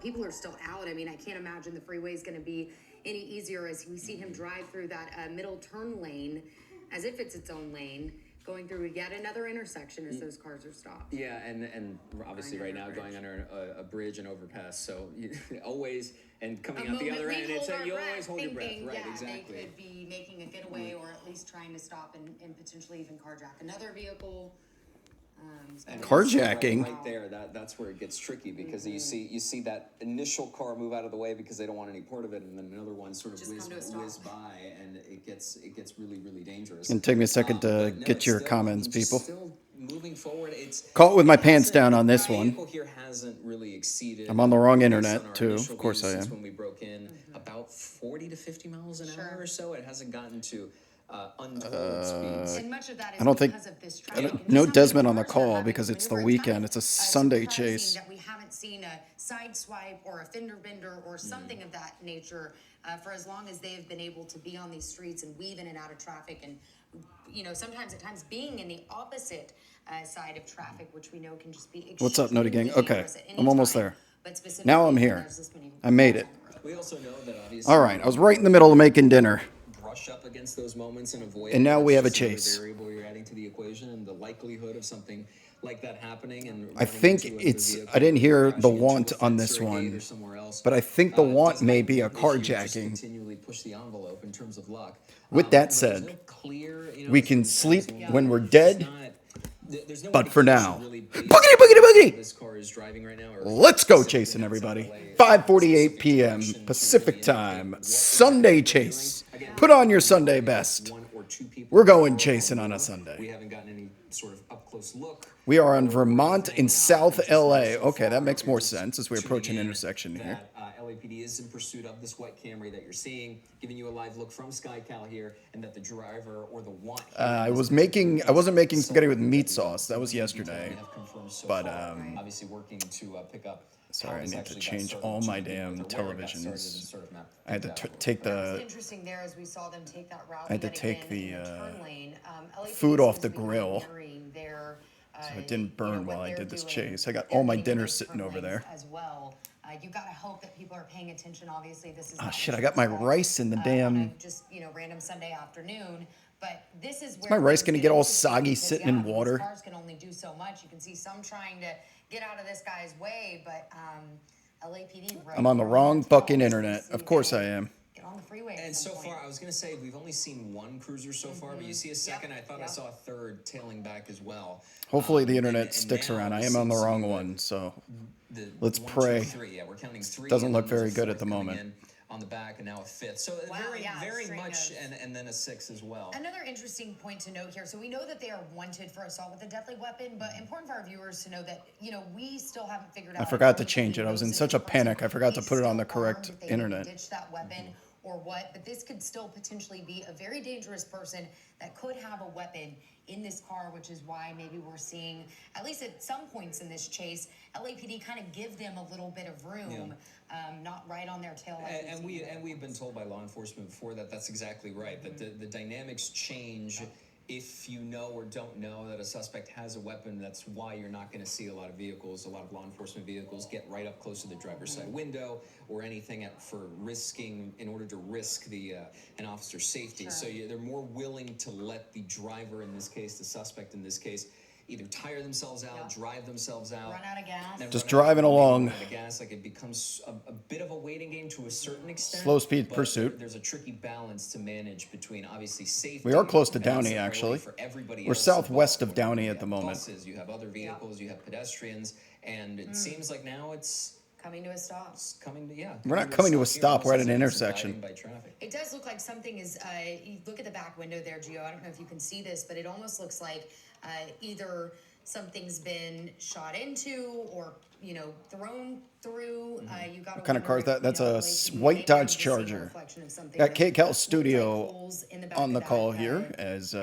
people are still out. I mean, I can't imagine the freeway is going to be any easier as we see him drive through that middle turn lane as if it's its own lane, going through yet another intersection as those cars are stopped. Yeah, and obviously right now going under a bridge and overpass, so always, and coming out the other end, it's you always hold your breath, right? Yeah, exactly. they could be making a getaway or at least trying to stop and potentially even carjack another vehicle. And carjacking right there, that's where it gets tricky, because you see that initial car move out of the way because they don't want any part of it, and then another one sort of whiz by, and it gets really, really dangerous. It's gonna take me a second to get your comments, people. Still moving forward. Caught with my pants down on this one. Here hasn't really exceeded. I'm on the wrong internet too. Of course I am. When we broke in, about 40 to 50 miles an hour or so. It hasn't gotten to untold speeds. And much of that is I don't think because of this traffic. no Desmond on the call because it's the weekend. It's a Sunday chase. That we haven't seen a side swipe or a fender bender or something of that nature for as long as they have been able to be on these streets and weave in and out of traffic, and sometimes at times being in the opposite side of traffic, which we know can just be. What's up, Noti Gang? Okay, I'm I'm almost there. Now I'm here. I made it. We also know that obviously. All right, I was right in the middle of making dinner. Brush up against those moments and avoid. And now we have a chase. Variable you're adding to the equation, and the likelihood of something like that happening. And I think it's. I didn't hear the want on this one, but I think the want may be a carjacking. Continually push the envelope in terms of luck. With that said, we can sleep when we're dead. But for now, boogity, boogity, boogity! This car is driving right now. Let's go chasing, everybody. 5:48 p.m. Pacific time, Sunday chase. Put on your Sunday best. We're going chasing on a Sunday. We haven't gotten any sort of up-close look. We are on Vermont in South LA. Okay, that makes more sense as we approach an intersection here. LAPD is in pursuit of this white Camry that you're seeing, giving you a live look from SkyCal here, and that the driver or the want. I wasn't making spaghetti with meat sauce. That was yesterday. But obviously working to pick up. Sorry, I need to change all my damn televisions. I had to take the. Interesting there as we saw them take that route. I had to take the food off the grill, so it didn't burn while I did this chase. I got all my dinner sitting over there. As well. You gotta hope that people are paying attention. Obviously, this is. Oh shit! I got my rice in the damn. Just random Sunday afternoon, but this is where. Is my rice gonna get all soggy sitting in water? Cars can only do so much. You can see some trying to get out of this guy's way, but LAPD. I'm on the wrong fucking internet. Of course I am. Get on the freeway. And so far, I was gonna say we've only seen one cruiser so far, but you see a second. I thought I saw a third tailing back as well. Hopefully the internet sticks around. I am on the wrong one, so. Let's pray. We're counting three. Doesn't look very good at the moment. On the back, and now a fifth. So very much, and then a sixth as well. Another interesting point to note here. So we know that they are wanted for assault with a deadly weapon, but important for our viewers to know that we still haven't figured out. I forgot to change it. I was in such a panic. I forgot to put it on the correct internet. Ditch that weapon or what? But this could still potentially be a very dangerous person that could have a weapon in this car, which is why maybe we're seeing, at least at some points in this chase, LAPD kind of give them a little bit of room, not right on their tail. And we've been told by law enforcement before that that's exactly right. That the dynamics change if you know or don't know that a suspect has a weapon. That's why you're not going to see a lot of vehicles, a lot of law enforcement vehicles get right up close to the driver's side window or anything for risking, in order to risk an officer's safety. So they're more willing to let the driver, in this case, the suspect in this case, either tire themselves out, drive themselves out, run out of gas, just driving along. Run out of gas, like it becomes a bit of a waiting game to a certain extent. Slow speed pursuit. There's a tricky balance to manage between obviously safety. We are close to Downey, actually. We're southwest of Downey at the moment. Buses, you have other vehicles, you have pedestrians, and it seems like now it's coming to a stop. It's coming to We're not coming to a stop. We're at an intersection. It does look like something is. You look at the back window there, Gio. I don't know if you can see this, but it almost looks like either something's been shot into or thrown through. You got what kind of car is that? That's a white Dodge Charger. Got KCAL Studio on the call here, as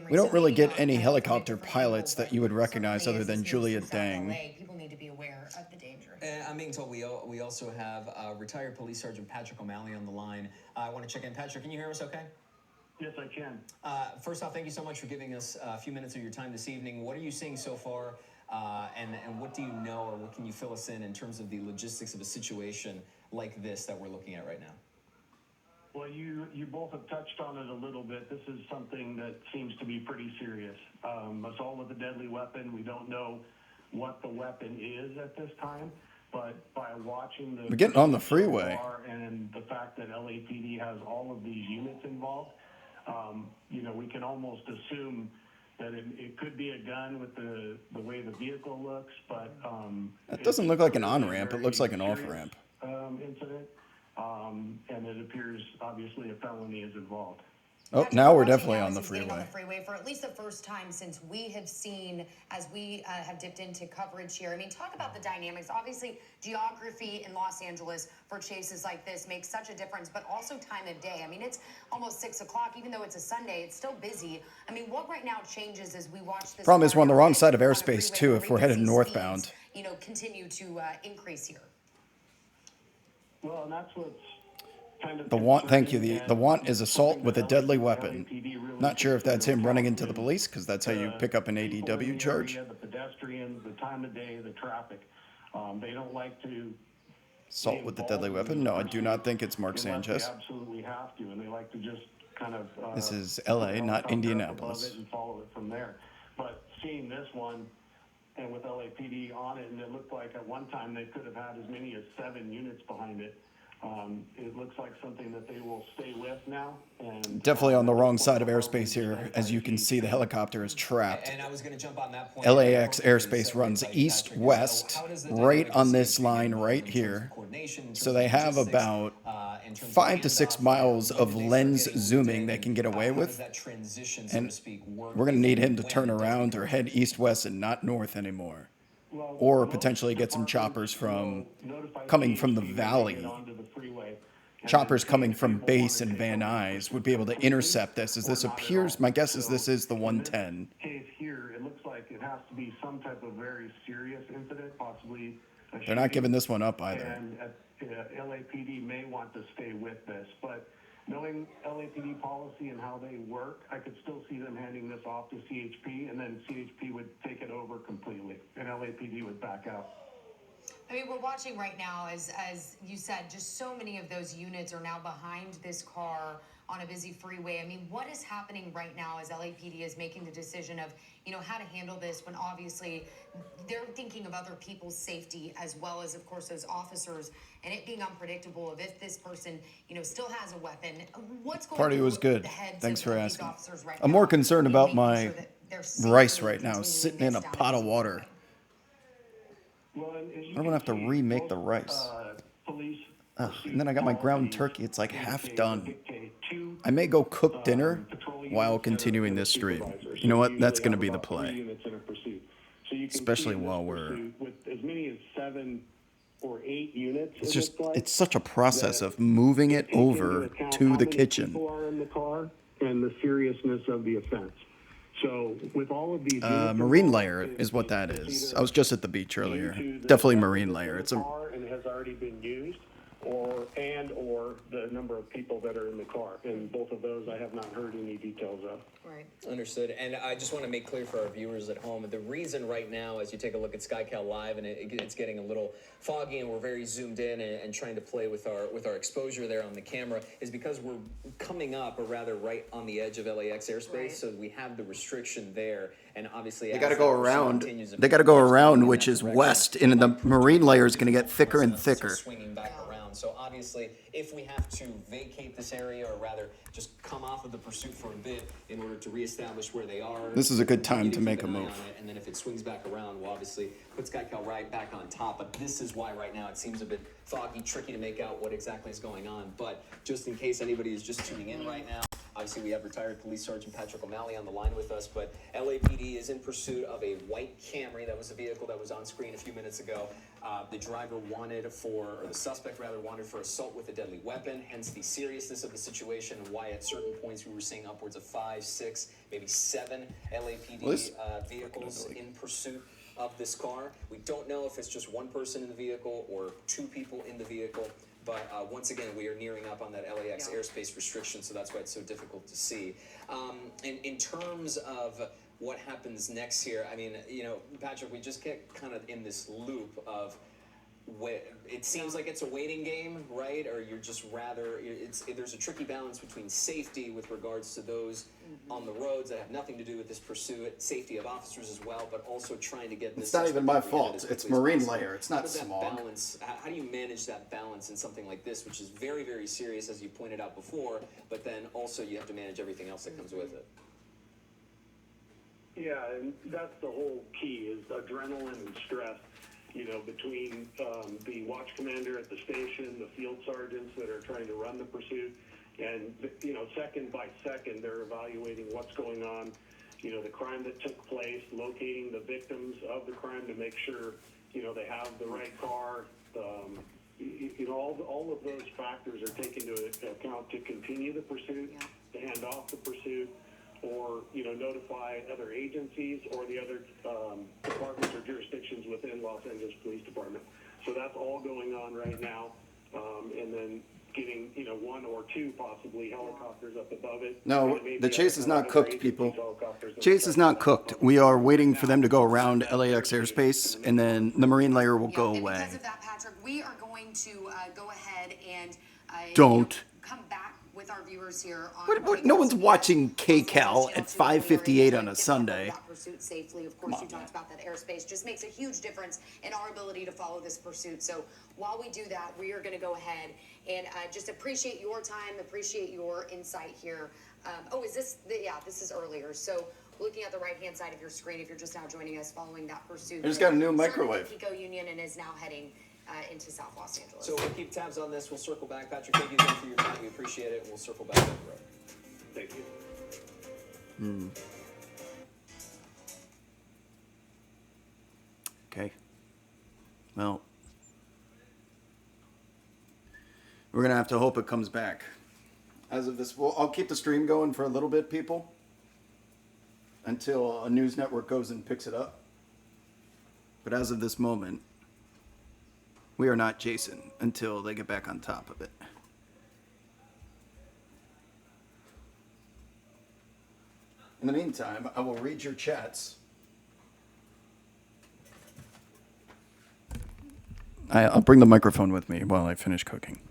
we don't really get any helicopter pilots that you would recognize other than Julia Dang. People need to be aware of the danger. I'm being told we also have retired Police Sergeant Patrick O'Malley on the line. I want to check in. Patrick, can you hear us okay? Yes, I can. First off, thank you so much for giving us a few minutes of your time this evening. What are you seeing so far And what do you know, or what can you fill us in terms of the logistics of a situation like this that we're looking at right now? Well, you both have touched on it a little bit. This is something that seems to be pretty serious. Assault with a deadly weapon. We don't know what the weapon is at this time, but by watching the We're getting on the freeway. so far and the fact that LAPD has all of these units involved, we can almost assume that it could be a gun with the way the vehicle looks, but it doesn't look like an on-ramp. It looks like an off-ramp. Incident. And it appears obviously a felony is involved. Oh, That's now what we're watching definitely now on is the he's getting on freeway. the freeway for at least the first time since we have seen, as we have dipped into coverage here. I mean, talk about the dynamics. Obviously, geography in Los Angeles for chases like this makes such a difference, but also time of day. I mean, it's almost 6 o'clock. Even though it's a Sunday, it's still busy. I mean, what right now changes as we watch this? Problem is we're on the wrong side of on a airspace, freeway too, where if we we're can headed see northbound. speeds, continue to increase here. Well, and that's what's kind of The want, thank you. concerning The and want is assault something with a that deadly LAPD weapon. really Not sure if takes that's into him running account into the is police, because that's how you pick up an people in ADW the charge. area, the pedestrians, the time of day, the traffic. They don't like to Assault with a deadly weapon? No, I do not think it's Mark unless Sanchez. they absolutely have to, and they like to just kind of This is put LA, the not helicopter up Indianapolis. above it and follow it from there. But seeing this one, and with LAPD on it, and it looked like at one time they could have had as many as 7 units behind it. It looks like something that they will stay with now. And Definitely on the wrong side of airspace here. As you can see, the helicopter is trapped. And I was going to jump on that point. LAX Perfectly airspace segued runs by you, Patrick. east-west, How does the right dynamic on of this CHP line get right involved in terms here. of coordination, in So terms they of have logistics, about in terms of 5 to 6 handoff, miles when of do they start lens getting moved zooming in, they and, can get away how does with. that transition, so And to speak, work? we're going to if need and him to when turn it does around become or head urgent? east-west and not north anymore. Well, Or most potentially get some choppers departments from will notify coming from the CHP when they valley. get onto the freeway. And Choppers then coming CHP from will base wanna and take Van over Nuys pursuit would be able to completely intercept this, as or this not at appears, all. my guess is So this is the in 110. this case here, it looks like it has to be some type of very serious incident, possibly a They're not shooting. giving this one up either. And LAPD may want to stay with this, but knowing LAPD policy and how they work, I could still see them handing this off to CHP, and then CHP would take it over completely, and LAPD would back out. I mean, we're watching right now, as you said, just so many of those units are now behind this car on a busy freeway. I mean, what is happening right now as LAPD is making the decision of, how to handle this when obviously they're thinking of other people's safety as well as, of course, those officers, and it being unpredictable of if this person, still has a weapon. What's going Party through was good. the heads Thanks of for these asking. officers right I'm now? more concerned I mean, about making my sure that they're rice safely right now, continuing sitting in this a down pot of busy water. freeway. Well, and as you I'm gonna can have to see, remake the most, rice. Police Ugh, and then I got my ground policies turkey. It's like half indicate or done. dictate to, I may go cook dinner patrol while units continuing and a this stream. supervisor. You know So what? we That's usually going to have be the about 3 play. units in a pursuit. So you can Especially see in this while we're... pursuit with as many as 7 or 8 units. It's it just, looks like, it's such a process that of moving it take into over account to how the many kitchen. people are in the car and the seriousness of the offense. So with all of these units Marine involved, layer is what that it's is. either I was just at the beach earlier. into the Definitely weapon marine that's layer. in the It's a... car and has already been used, or the number of people that are in the car. And both of those I have not heard any details of. Right. Understood. And I just want to make clear for our viewers at home, the reason right now, as you take a look at SkyCal Live, and it's getting a little foggy, and we're very zoomed in and trying to play with our exposure there on the camera, is because we're coming up, or rather right on the edge of LAX airspace, Right. so we have the restriction there. And obviously, They got to go around. They got to go around, which is west, and the marine layer is going to get thicker and thicker. Swinging back around. So obviously, if we have to vacate this area, or rather just come off of the pursuit for a bit in order to reestablish where they are, This is a good time we to need make keep a an eye move. on it, and then if it swings back around, we'll obviously put SkyCal right back on top. But this is why right now it seems a bit foggy, tricky to make out what exactly is going on. But just in case anybody is just tuning in right now, obviously we have retired Police Sergeant Patrick O'Malley on the line with us, but LAPD is in pursuit of a white Camry. That was the vehicle that was on screen a few minutes ago. The driver or the suspect rather, wanted for assault with a deadly weapon, hence the seriousness of the situation and why at certain points we were seeing upwards of 5, 6, maybe 7 LAPD vehicles in pursuit of this car. We don't know if it's just one person in the vehicle or 2 people in the vehicle. But once again, we are nearing up on that LAX airspace restriction, so that's why it's so difficult to see. In terms of what happens next here. I mean, Patrick, we just get kind of in this loop of it seems like it's a waiting game, right? Or you're just rather, there's a tricky balance between safety with regards to those on the roads that have nothing to do with this pursuit, safety of officers as well, but also trying to get this. It's not even my fault. It's marine layer. It's not smog. How do you manage that balance in something like this, which is very, very serious, as you pointed out before, but then also you have to manage everything else that comes with it? Yeah, and that's the whole key is adrenaline and stress. Between the watch commander at the station, the field sergeants that are trying to run the pursuit, and, second by second, they're evaluating what's going on, the crime that took place, locating the victims of the crime to make sure, they have the right car. All of those factors are taken into account to continue the pursuit, to hand off the pursuit, or notify other agencies or the other departments or jurisdictions within Los Angeles Police Department. So that's all going on right now, and then getting one or two possibly helicopters up above it. No, the chase is not cooked, people. Chase is not cooked. We are waiting for them to go around LAX airspace, and then the marine layer will go away. Because of that, Patrick, we are going to go ahead and Don't. Come back with our viewers here on No one's watching KCAL at 5:58 on a Sunday. That pursuit safely. Of course, you talked about that airspace. Just makes a huge difference in our ability to follow this pursuit. So while we do that, we are going to go ahead and just appreciate your time, appreciate your insight here. Is this? This is earlier. So looking at the right-hand side of your screen, if you're just now joining us, following that pursuit. I just got a new microwave. Pico Union and is now heading into South Los Angeles. So we'll keep tabs on this. We'll circle back. Patrick, thank you again for your time. We appreciate it. We'll circle back down the road. Thank you. Okay. Well, we're going to have to hope it comes back. As of this, I'll keep the stream going for a little bit, people, until a news network goes and picks it up. But as of this moment, we are not Jason until they get back on top of it. In the meantime, I will read your chats. I'll bring the microphone with me while I finish cooking.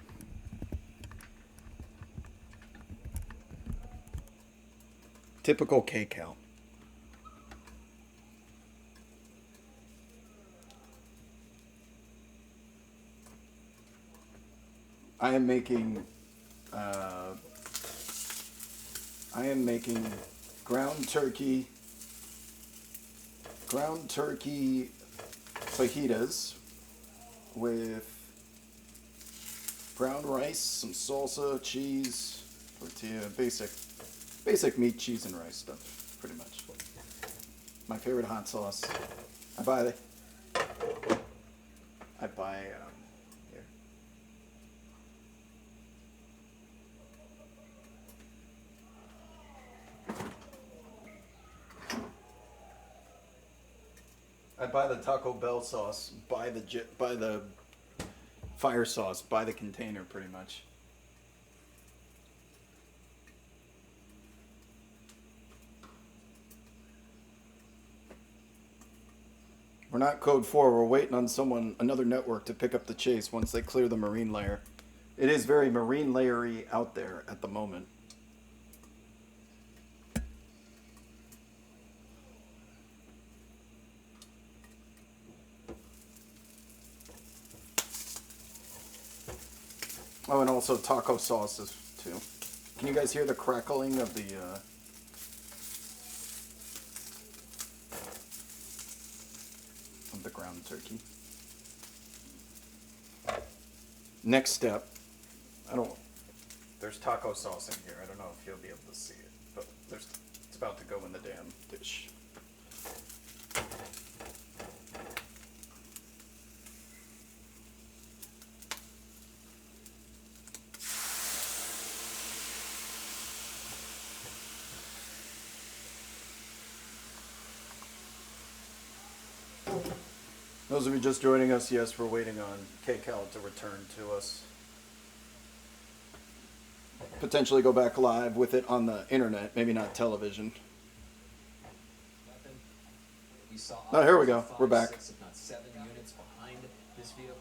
Typical KCAL. I am making ground turkey fajitas with brown rice, some salsa, cheese, tortilla, basic meat, cheese, and rice stuff, pretty much. My favorite hot sauce. I buy here. I buy the Taco Bell sauce, buy the fire sauce, buy the container, pretty much. We're not code 4. We're waiting on another network to pick up the chase once they clear the marine layer. It is very marine layery out there at the moment. Oh, and also taco sauces too. Can you guys hear the crackling of the ground turkey? Next step. There's taco sauce in here. I don't know if you'll be able to see it, but it's about to go in the damn dish. Those of you just joining us, yes, we're waiting on KCAL to return to us. Potentially go back live with it on the internet, maybe not television. you saw. Oh, here we go. We're back. 6, if not 7 units behind this vehicle.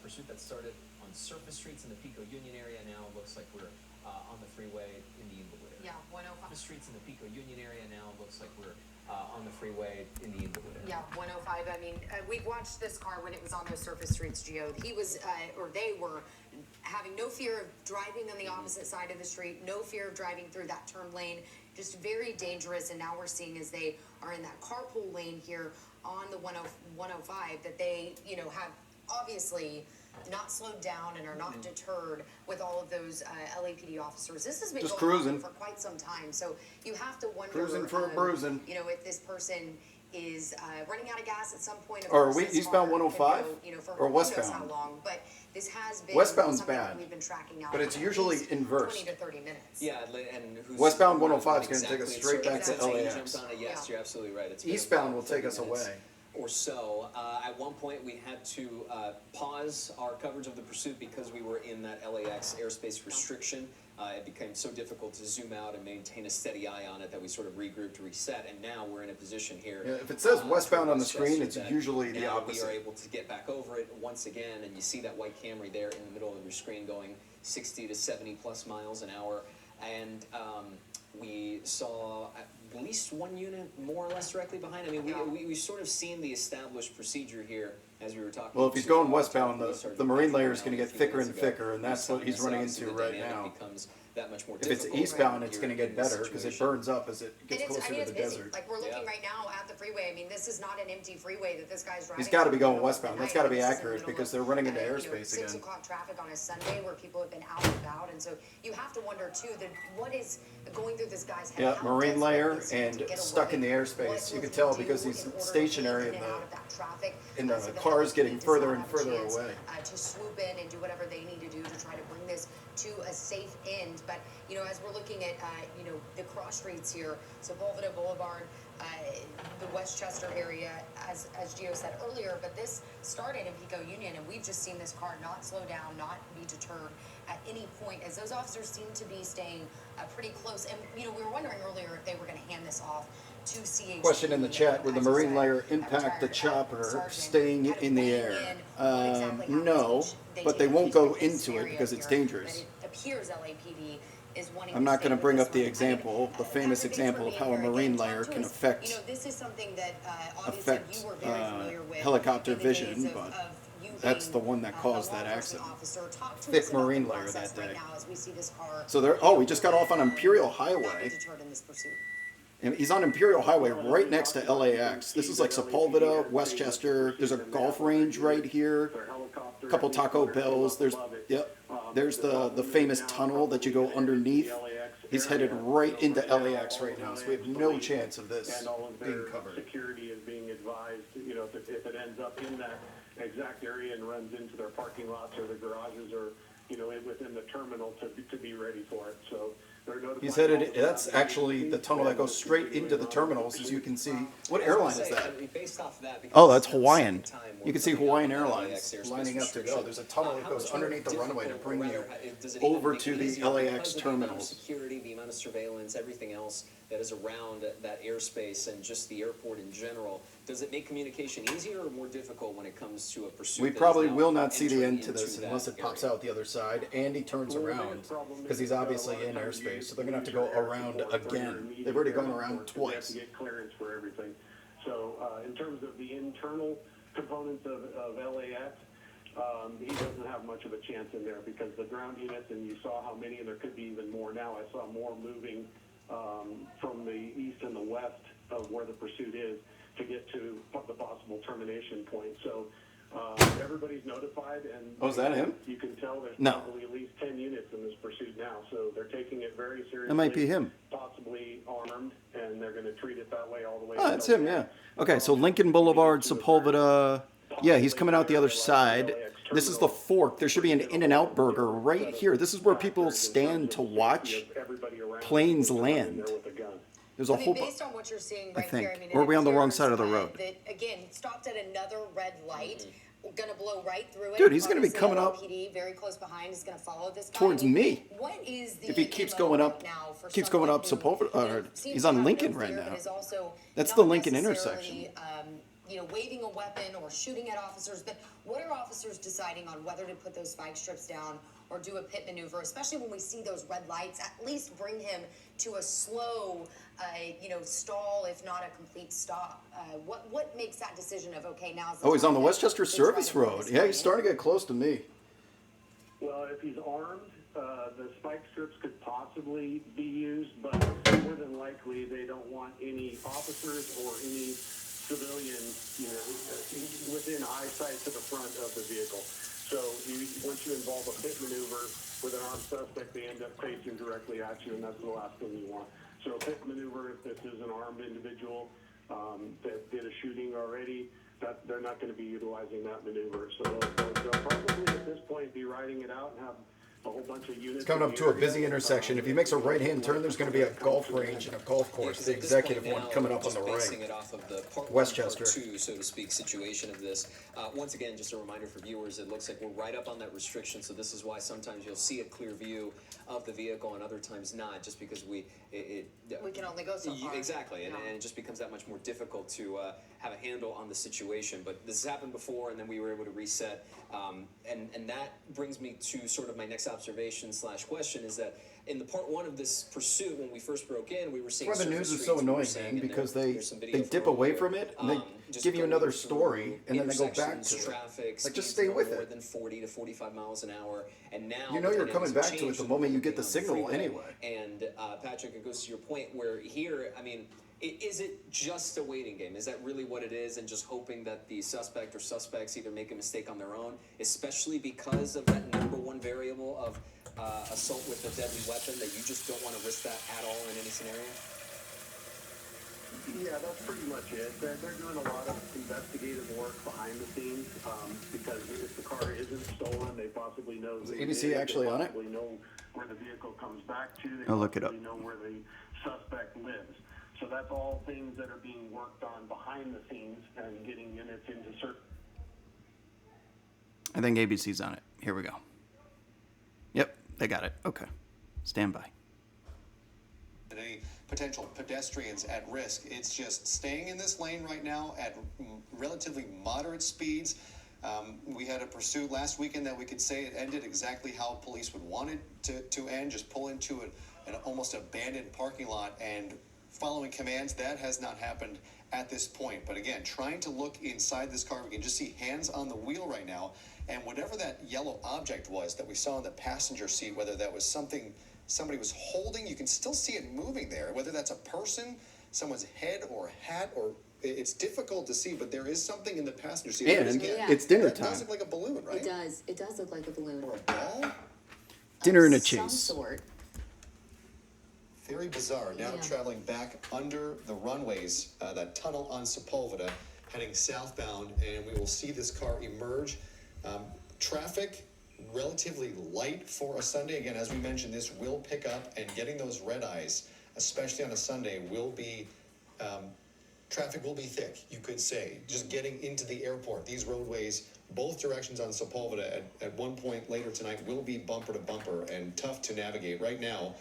Pursuit that started on surface streets in the Pico Union area. Now it looks like we're on the freeway in the Inglewood area. Yeah, 105. The streets in the Pico Union area. Now it looks like we're on the freeway in the Inglewood area. Yeah, 105. I mean, we've watched this car when it was on those surface streets, Gio. He was, or they were, having no fear of driving on the opposite side of the street, no fear of driving through that turn lane, just very dangerous. And now we're seeing as they are in that carpool lane here on the 105 that they, you know, have obviously not slowed down and are not deterred with all of those LAPD officers. This has been Just going cruising on for quite some time, so you have to wonder, Cruising for a bruising. you know, if this person is running out of gas at some point. Of Or are course, we this eastbound car could 105? go, you know, for Or who knows westbound? how long, but this has been Westbound's something that bad, we've been tracking now but it's for at usually least inversed. 20 to 30 minutes. Yeah, and who's Westbound 105 is gonna take us exactly straight back to exactly. LAX. You jumped on it. Yes, Yeah. you're absolutely right. It's been Eastbound about will take 30 us minutes away. or so. At one point, we had to pause our coverage of the pursuit because we were in that LAX airspace restriction. It became so difficult to zoom out and maintain a steady eye on it that we sort of regrouped, reset, and now we're in a position here. Yeah, if it says westbound to on the screen, it's that usually the now opposite. We are able to get back over it once again, and you see that white Camry there in the middle of your screen going 60 to 70 plus miles an hour, and we saw at least one unit more or less directly behind. I mean, we've sort of seen the established procedure here as we were talking. Well, if he's going westbound, we started the marine talking layer is about going to it a get few thicker minutes and ago. thicker, and We that's saw what he's this, running obviously, into the right dynamic now. becomes that much more If it's difficult eastbound, it's here going to get in this better because it situation. burns up as it gets And it's, closer I mean, to it's the busy. desert. Like, we're looking Yeah. right now at the freeway. I mean, this is not an empty freeway that this guy's driving. He's got to be on going in the middle of westbound. the That's night. got to be This is in the accurate middle because of, they're running into you know, airspace 6 again. o'clock traffic on a Sunday where people have been out and about. And so you have to wonder, too, that what is going through this guy's head? Yeah, How marine desperate layer is he to and get stuck in away? the airspace. What You will could he tell do because he's in order to stationary get in in and out the of that traffic, in the so that cars LAPD getting does further not and have a further chance, away. to swoop in and do whatever they need to do to try to bring this to a safe end. But, you know, as we're looking at, you know, the cross streets here, Sepulveda Boulevard, the Westchester area, as Gio said earlier, but this started in Pico Union, and we've just seen this car not slow down, not be deterred at any point, as those officers seem to be staying pretty close. And, you know, we were wondering earlier if they were going to hand this off to CHP. Question in the chat: Would the As you marine said, layer impact the retired chopper sergeant staying kind of in the weighing air? in what exactly happens No, each- but they take won't each go of this into it area because it's here, dangerous. but it appears LAPD is wanting I'm not going to bring with up the this one. I mean, example, the famous Patrick, thanks example for of being how a here. marine Again, talk layer to can us. affect You know, this is something that obviously you were very familiar with helicopter in the vision, days but of you that's being, the one that a caused law that enforcement accident. officer. Talk to Thick us about marine the layer process that right day. now as we see this car. So they're we just got off on Imperial not Highway. be deterred in this pursuit. And he's on Imperial Highway right next to LAX. This is like Sepulveda, Westchester. There's a golf range right here. A couple Taco Bells. There's There's the famous tunnel that you go underneath. He's headed right into LAX right now, so we have no chance of this And all of being their covered. security is being advised, you know, if it ends up in that exact area and runs into their parking lots or the garages or, you know, within the terminal to be ready for it. So they're notified. He's headed, that's actually the tunnel that goes straight into the terminals, as you can see. What airline is that? Based off of that, because Oh, that's it's the Hawaiian. second time You can we're see coming Hawaiian up with Airlines LAX airspace lining up to restriction. go. There's a tunnel that How goes much more underneath the runway to difficult, bring or you rather, does it even over make to it the easier LAX because of the amount of terminals. security, the amount of surveillance, everything else that is around that airspace and just the airport in general. Does it make communication easier or more difficult when it comes to a pursuit? We that is probably now will not see the entering end to into this that unless it pops area? out the other side and he turns around, because he's obviously in airspace, so they're gonna have to go around again. They've already gone around They have twice. to get clearance for everything. So in terms of the internal components of LAX, he doesn't have much of a chance in there because the ground units, and you saw how many, and there could be even more now. I saw more moving from the east and the west of where the pursuit is to get to the possible termination point. So everybody's notified, and Oh, is that him? you can tell there's No. probably at least 10 units in this pursuit now. So they're taking it very seriously. That might be him. Possibly armed, and they're going to treat it that way all the way. Oh, that's until him, the yeah. end. Okay, so Lincoln Boulevard, Sepulveda. Yeah, he's coming out the other side. This is the fork. There should be an In-N-Out burger right here. This is where people stand to watch Everybody around planes is land. there with a gun. There's a I mean, whole based on what you're seeing right think. here, I mean, Or are it we on the wrong appears, side of the road? That, again, stopped at another red light. going to blow right through it. Dude, he's going to be Obviously, coming up LAPD very close behind is going to follow this guy. towards me. What is the If he keeps MO going up, now for keeps going someone up who, Sepulveda, or seems he's to on have Lincoln no right fear, now. but is also That's not the Lincoln necessarily, intersection. Waving a weapon or shooting at officers. But what are officers deciding on whether to put those spike strips down or do a pit maneuver, especially when we see those red lights? At least bring him to a slow, stall, if not a complete stop. What makes that decision of, okay, now's the Oh, he's time on the to- Westchester to try Service to bring Road. this Yeah, guy he's in? starting to get close to me. Well, if he's armed, the spike strips could possibly be used, but more than likely they don't want any officers or any civilians, within eyesight to the front of the vehicle. So once you involve a pit maneuver with an armed suspect, they end up facing directly at you, and that's the last thing you want. So a pit maneuver, if this is an armed individual that did a shooting already, that they're not going to be utilizing that maneuver. So they'll probably at this point be riding it out and have a whole bunch of units. It's coming up to a busy intersection. If he makes a right-hand turn, there's going to be a golf range and a golf course, the executive one coming up on the Basing right. it off of the part Westchester. one, part two, so to speak, situation of this. Once again, just a reminder for viewers, it looks like we're right up on that restriction, so this is why sometimes you'll see a clear view of the vehicle and other times not, just because we can only go so far. Exactly, and it just becomes that much more difficult to have a handle on the situation. But this has happened before, and then we were able to reset. And that brings me to sort of my next observation / question is that in the part one of this pursuit, when we first broke in, we were seeing Why the surface news is streets, so we were annoying, seeing, man, and because there's some they video dip from away earlier, from it and they just give you going another through story and then they go back intersections, to it. traffic, Like, just speeds stay no with more it. than 40 to 45 miles an hour, and now You know the you're dynamics coming have back to it changed the with moment you being get the on signal freeway. anyway. And Patrick, it goes to your point where here, I mean, is it just a waiting game? Is that really what it is? And just hoping that the suspect or suspects either make a mistake on their own, especially because of that number one variable of assault with a deadly weapon, that you just don't want to risk that at all in any scenario? Yeah, that's pretty much it. They're doing a lot of investigative work behind the scenes because if the car isn't stolen, they possibly know who it is. ABC actually on it? They possibly know where the vehicle comes back to. They I'll look it up. possibly know where the suspect lives. So that's all things that are being worked on behind the scenes and getting units into certain. I think ABC's on it. Here we go. Yep, they got it. Okay. Stand by. Any potential pedestrians at risk. It's just staying in this lane right now at relatively moderate speeds. We had a pursuit last weekend that we could say it ended exactly how police would want it to end, just pull into an almost abandoned parking lot and following commands. That has not happened at this point. But again, trying to look inside this car, we can just see hands on the wheel right now. And whatever that yellow object was that we saw in the passenger seat, whether that was something somebody was holding, you can still see it moving there. Whether that's a person, someone's head or hat, or it's difficult to see, but there is something in the passenger seat. And Yeah. it's dinner That does time. look like a balloon, right? It does. It does look like a balloon. Or a ball? Dinner and a Some chase. sort. Very bizarre. Now Yeah. traveling back under the runways, that tunnel on Sepulveda, heading southbound, and we will see this car emerge. Traffic relatively light for a Sunday. Again, as we mentioned, this will pick up, and getting those red eyes, especially on a Sunday, will be traffic will be thick, you could say. Just getting into the airport, these roadways, both directions on Sepulveda at one point later tonight will be bumper to bumper and tough to navigate. Right now,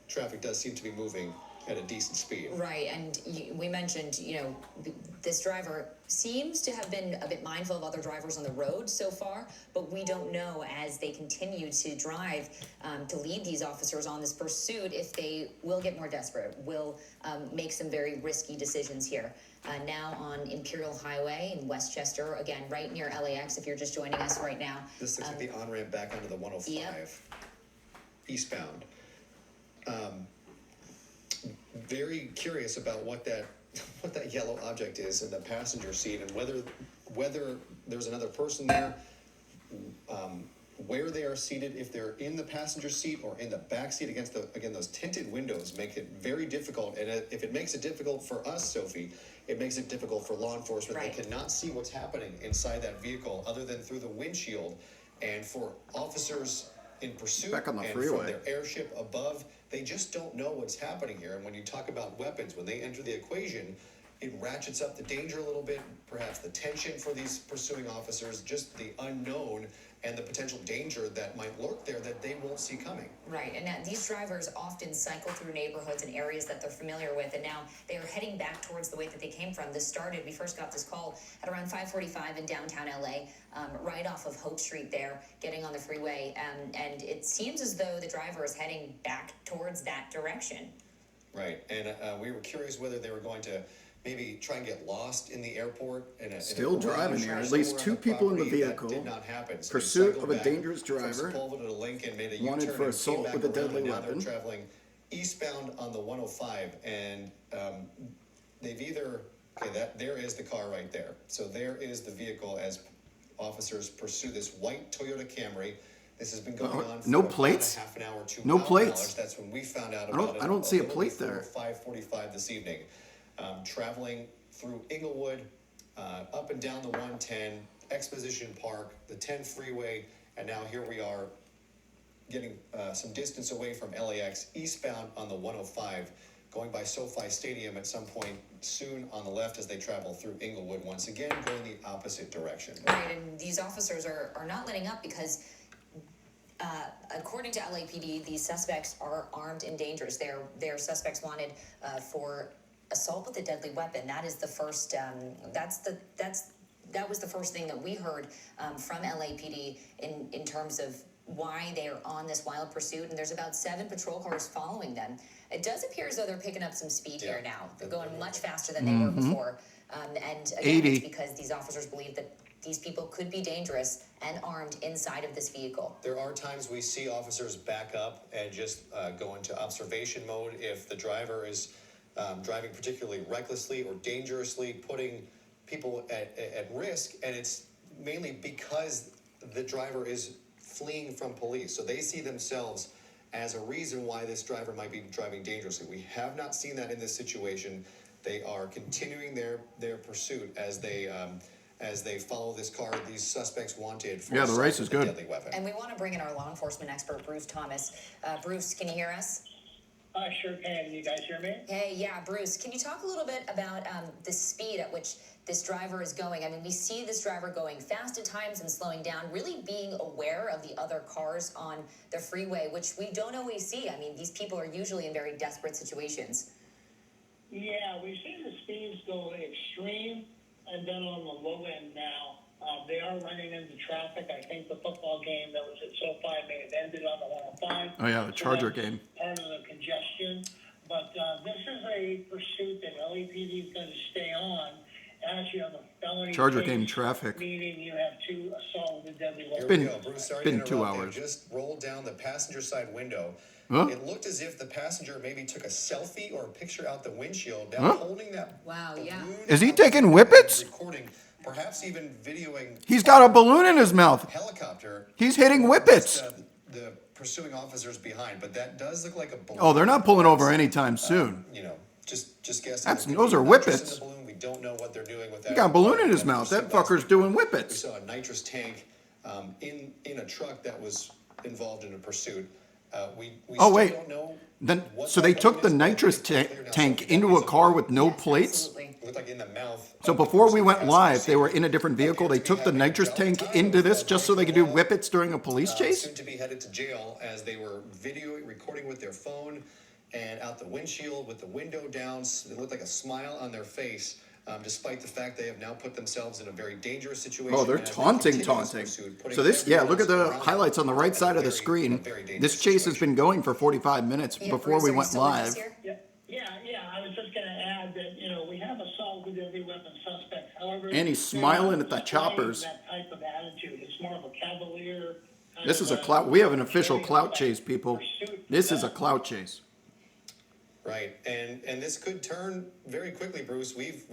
traffic does seem to be moving at a decent speed. Right, and we mentioned, this driver seems to have been a bit mindful of other drivers on the road so far, but we don't know as they continue to drive to lead these officers on this pursuit if they will get more desperate, will make some very risky decisions here. Now on Imperial Highway in Westchester, again, right near LAX, if you're just joining us right now. This looks like the on-ramp back onto the 105 Yep. eastbound. Very curious about what that yellow object is in the passenger seat, and whether there's another person there, where they are seated, if they're in the passenger seat or in the back seat. Again, those tinted windows make it very difficult, and if it makes it difficult for us, Sophie, it makes it difficult for law enforcement. Right. They cannot see what's happening inside that vehicle other than through the windshield, and for officers in pursuit Back on the and freeway. from their airship above, they just don't know what's happening here. And when you talk about weapons, when they enter the equation, it ratchets up the danger a little bit, perhaps the tension for these pursuing officers, just the unknown and the potential danger that might lurk there that they won't see coming. Right, and now these drivers often cycle through neighborhoods and areas that they're familiar with, and now they are heading back towards the way that they came from. This started, we first got this call at around 5:45 in downtown LA, right off of Hope Street there, getting on the freeway, and it seems as though the driver is heading back towards that direction. Right, and we were curious whether they were going to maybe try and get lost in the airport. Still driving here. At least 2 people in the vehicle. That did not happen. So Pursuit of a dangerous driver. Sepulveda to Lincoln, made a Wanted U-turn for and assault came back with a around, deadly and now they're weapon. traveling eastbound on the 105, and they've either there is the car right there. So there is the vehicle as officers pursue this white Toyota Camry. This has been going on for no about plates? a half an hour to No our plates? knowledge. That's when we found out about it. I don't see a little plate before there. 5:45 this evening. Traveling through Inglewood, up and down the 110, Exposition Park, the 10 freeway, and now here we are getting some distance away from LAX, eastbound on the 105, going by SoFi Stadium at some point soon on the left as they travel through Inglewood, once again going the opposite direction. Right, and these officers are not letting up because according to LAPD, these suspects are armed and dangerous. They're suspects wanted for assault with a deadly weapon. That is the first. That was the first thing that we heard from LAPD in terms of why they are on this wild pursuit. And there's about 7 patrol cars following them. It does appear as though they're picking up some speed here now. They're going much faster than they were before. And again, 80. it's because these officers believe that these people could be dangerous and armed inside of this vehicle. There are times we see officers back up and just go into observation mode if the driver is driving particularly recklessly or dangerously, putting people at risk, and it's mainly because the driver is fleeing from police. So they see themselves as a reason why this driver might be driving dangerously. We have not seen that in this situation. They are continuing their pursuit as they follow this car. These suspects wanted for Yeah, the race assault is with a good. deadly weapon. And we want to bring in our law enforcement expert, Bruce Thomas. Bruce, can you hear us? I sure can. You guys hear me? Hey, yeah, Bruce, can you talk a little bit about the speed at which this driver is going? I mean, we see this driver going fast at times and slowing down, really being aware of the other cars on the freeway, which we don't always see. I mean, these people are usually in very desperate situations. Yeah, we've seen the speeds go extreme and then on the low end now. They are running into traffic. I think the football game that was at SoFi may have ended on the 105. Oh, yeah, the Charger game. Part of the congestion. But this is a pursuit that LAPD is going to stay on as you have a felony Charger case, game traffic. meaning you have 2 assault with a deadly weapon. been- Here we go. Bruce, sorry been to 2 interrupt. hours. They just rolled down the passenger side window. Huh? It looked as if the passenger maybe took a selfie or a picture out the windshield, now Huh? holding that Wow, yeah. balloon Is he out taking the whippets? recording, perhaps even videoing He's got a balloon in his mouth. helicopter. He's hitting whippets. The pursuing officers behind, but that does look like a balloon. Oh, they're not pulling over anytime soon. You know, just guessing. That's- It could those be are nitrous whippets. in the balloon. We don't know what they're doing with that. He got a balloon in his mouth. That fucker's doing We whippets. saw a nitrous tank in a truck that was involved in a pursuit. We Oh, still wait. don't know. Then, what so that they took the weapon is, but nitrous it's clear now tank something into that a is car with no Yes, plates? absolutely. It looked like in the mouth. So of the before we person went passing live, the they were scene. in a different vehicle. They Appears to be took the having nitrous a tank time into this of just so they could do breaking the law. whippets during a police chase? Soon to be headed to jail as they were recording with their phone and out the windshield with the window down. It looked like a smile on their face, despite the fact they have now put themselves in a very dangerous situation. Oh, they're as they taunting. continue this pursuit, putting So this, yeah, look at everyone the around highlights on the right them side of the in a screen. very dangerous This chase has situation. been going for 45 minutes Yeah, before Bruce, we are you went still with us live. here? Yeah. I was just going to add that, we have assault with deadly weapon suspects. However, And he's they're smiling not at the displaying choppers. That type of attitude. It's more of a cavalier. kind This of is a clout. We have an official very clout chase, effective people. pursuit. This is a clout chase. Right, and this could turn very quickly, Bruce. We've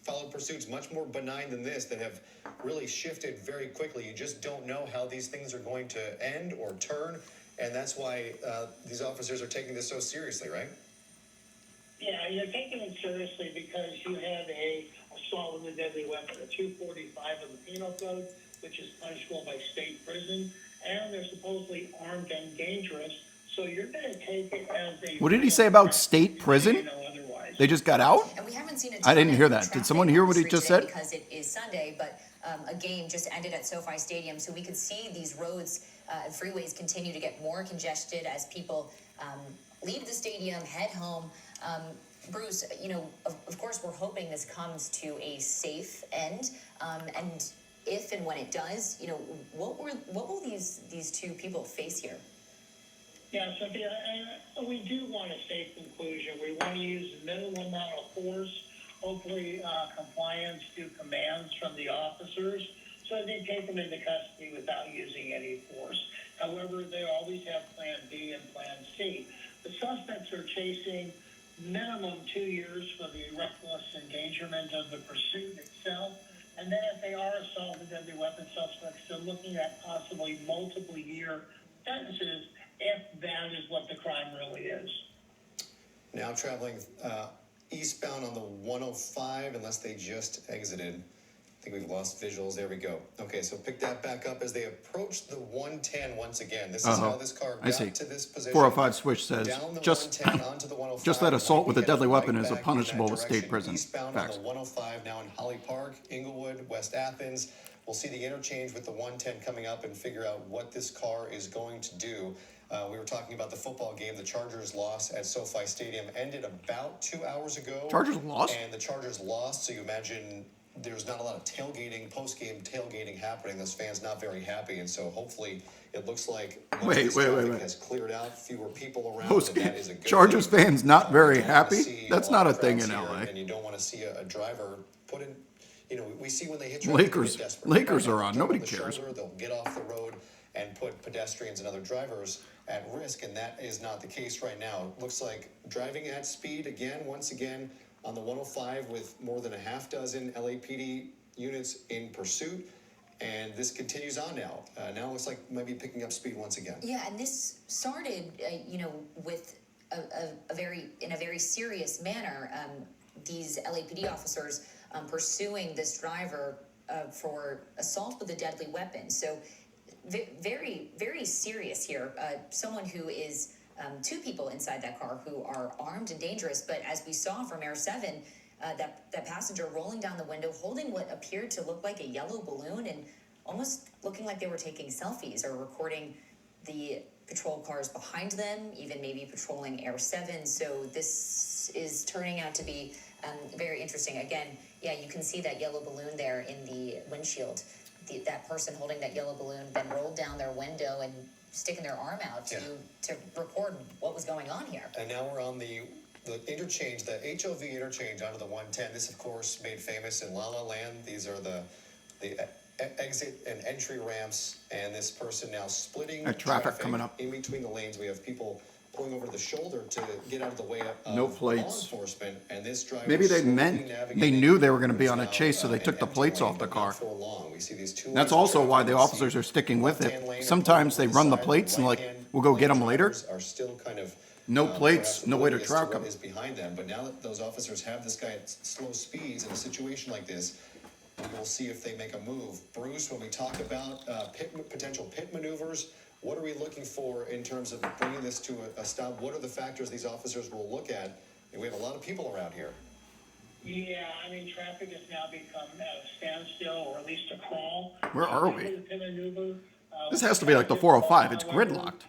followed pursuits much more benign than this that have really shifted very quickly. You just don't know how these things are going to end or turn, and that's why these officers are taking this so seriously, right? Yeah, you're taking it seriously because you have a assault with a deadly weapon, a 245 of the Penal Code, which is punishable by state prison, and they're supposedly armed and dangerous. So you're going to take it as a. What did he say about state prison? Otherwise. They just got out? And we haven't seen a I didn't ton hear of that. Did traffic someone on hear the what he street just today said? Because it is Sunday, but a game just ended at SoFi Stadium, so we could see these roads and freeways continue to get more congested as people leave the stadium, head home. Bruce, you know, of course, we're hoping this comes to a safe end, and if and when it does, you know, what will these two people face here? Yeah, Sophia, we do want a safe conclusion. We want to use the minimum amount of force, hopefully compliance to commands from the officers, so they take them into custody without using any force. However, they always have Plan B and Plan C. The suspects are chasing minimum 2 years for the reckless endangerment of the pursuit itself. And then if they are assault with deadly weapon suspects, they're looking at possibly multiple year sentences if that is what the crime really is. Now traveling eastbound on the 105, unless they just exited. I think we've lost visuals. There we go. Okay, so pick that back up as they approach the 110 once again. This is how this car got to this position. 405 switch says, Down the just 110 onto the 105. just that assault with a deadly weapon Right is a back in punishable that with state direction. prison. Eastbound Facts. on the 105, now in Holly Park, Inglewood, West Athens. We'll see the interchange with the 110 coming up and figure out what this car is going to do. We were talking about the football game. The Chargers' loss at SoFi Stadium ended about 2 hours ago. Chargers lost? And the Chargers lost, so you imagine there's not a lot of tailgating, post-game tailgating happening. Those fans not very happy, and so hopefully it looks like most of this traffic has cleared out, fewer people around, and that is a good Chargers thing. fans not very You don't wanna happy? see That's lot not a of thing crowds in here, LA. And you don't want to see a driver put in, you know, we see when they hit traffic, they Lakers get desperate. Lakers Right? are on. They'll Nobody get the cares. shoulder, they'll get off the road and put pedestrians and other drivers at risk, and that is not the case right now. It looks like driving at speed again, once again, on the 105 with more than a half dozen LAPD units in pursuit, and this continues on now. Now it looks like maybe picking up speed once again. Yeah, and this started, you know, with a very serious manner. These LAPD officers pursuing this driver for assault with a deadly weapon. So very serious here. Someone who is two people inside that car who are armed and dangerous. But as we saw from Air 7, that passenger rolling down the window, holding what appeared to look like a yellow balloon and almost looking like they were taking selfies or recording the patrol cars behind them, even maybe patrolling Air 7. So this is turning out to be very interesting. Again, yeah, you can see that yellow balloon there in the windshield. That person holding that yellow balloon then rolled down their window and sticking their arm out to record what was going on here. And now we're on the interchange, the HOV interchange onto the 110. This, of course, made famous in La La Land. These are the exit and entry ramps, and this person now splitting Traffic coming up in between the lanes. We have people pulling over the shoulder to get out of the way of no law plates. enforcement, and this driver Maybe they slowly they navigating knew they were going to be on a now, chase, so they an took the empty plates lane, off the but car. not for long. We see these two That's lanes of also why traffic. the We see officers are sticking with left-hand it. lane Sometimes and they run the side, plates and like, right-hand we'll go get them later. drivers are still kind of No plates, perhaps no way to oblivious track what them. is behind them. But now that those officers have this guy at slow speeds in a situation like this, we'll see if they make a move. Bruce, when we talk about potential pit maneuvers, what are we looking for in terms of bringing this to a stop? What are the factors these officers will look at? And we have a lot of people around here. Yeah, I mean, traffic has now become at a standstill, or at least a crawl. Where are we? The pit maneuver, This has to be like the 405. It's however, gridlocked.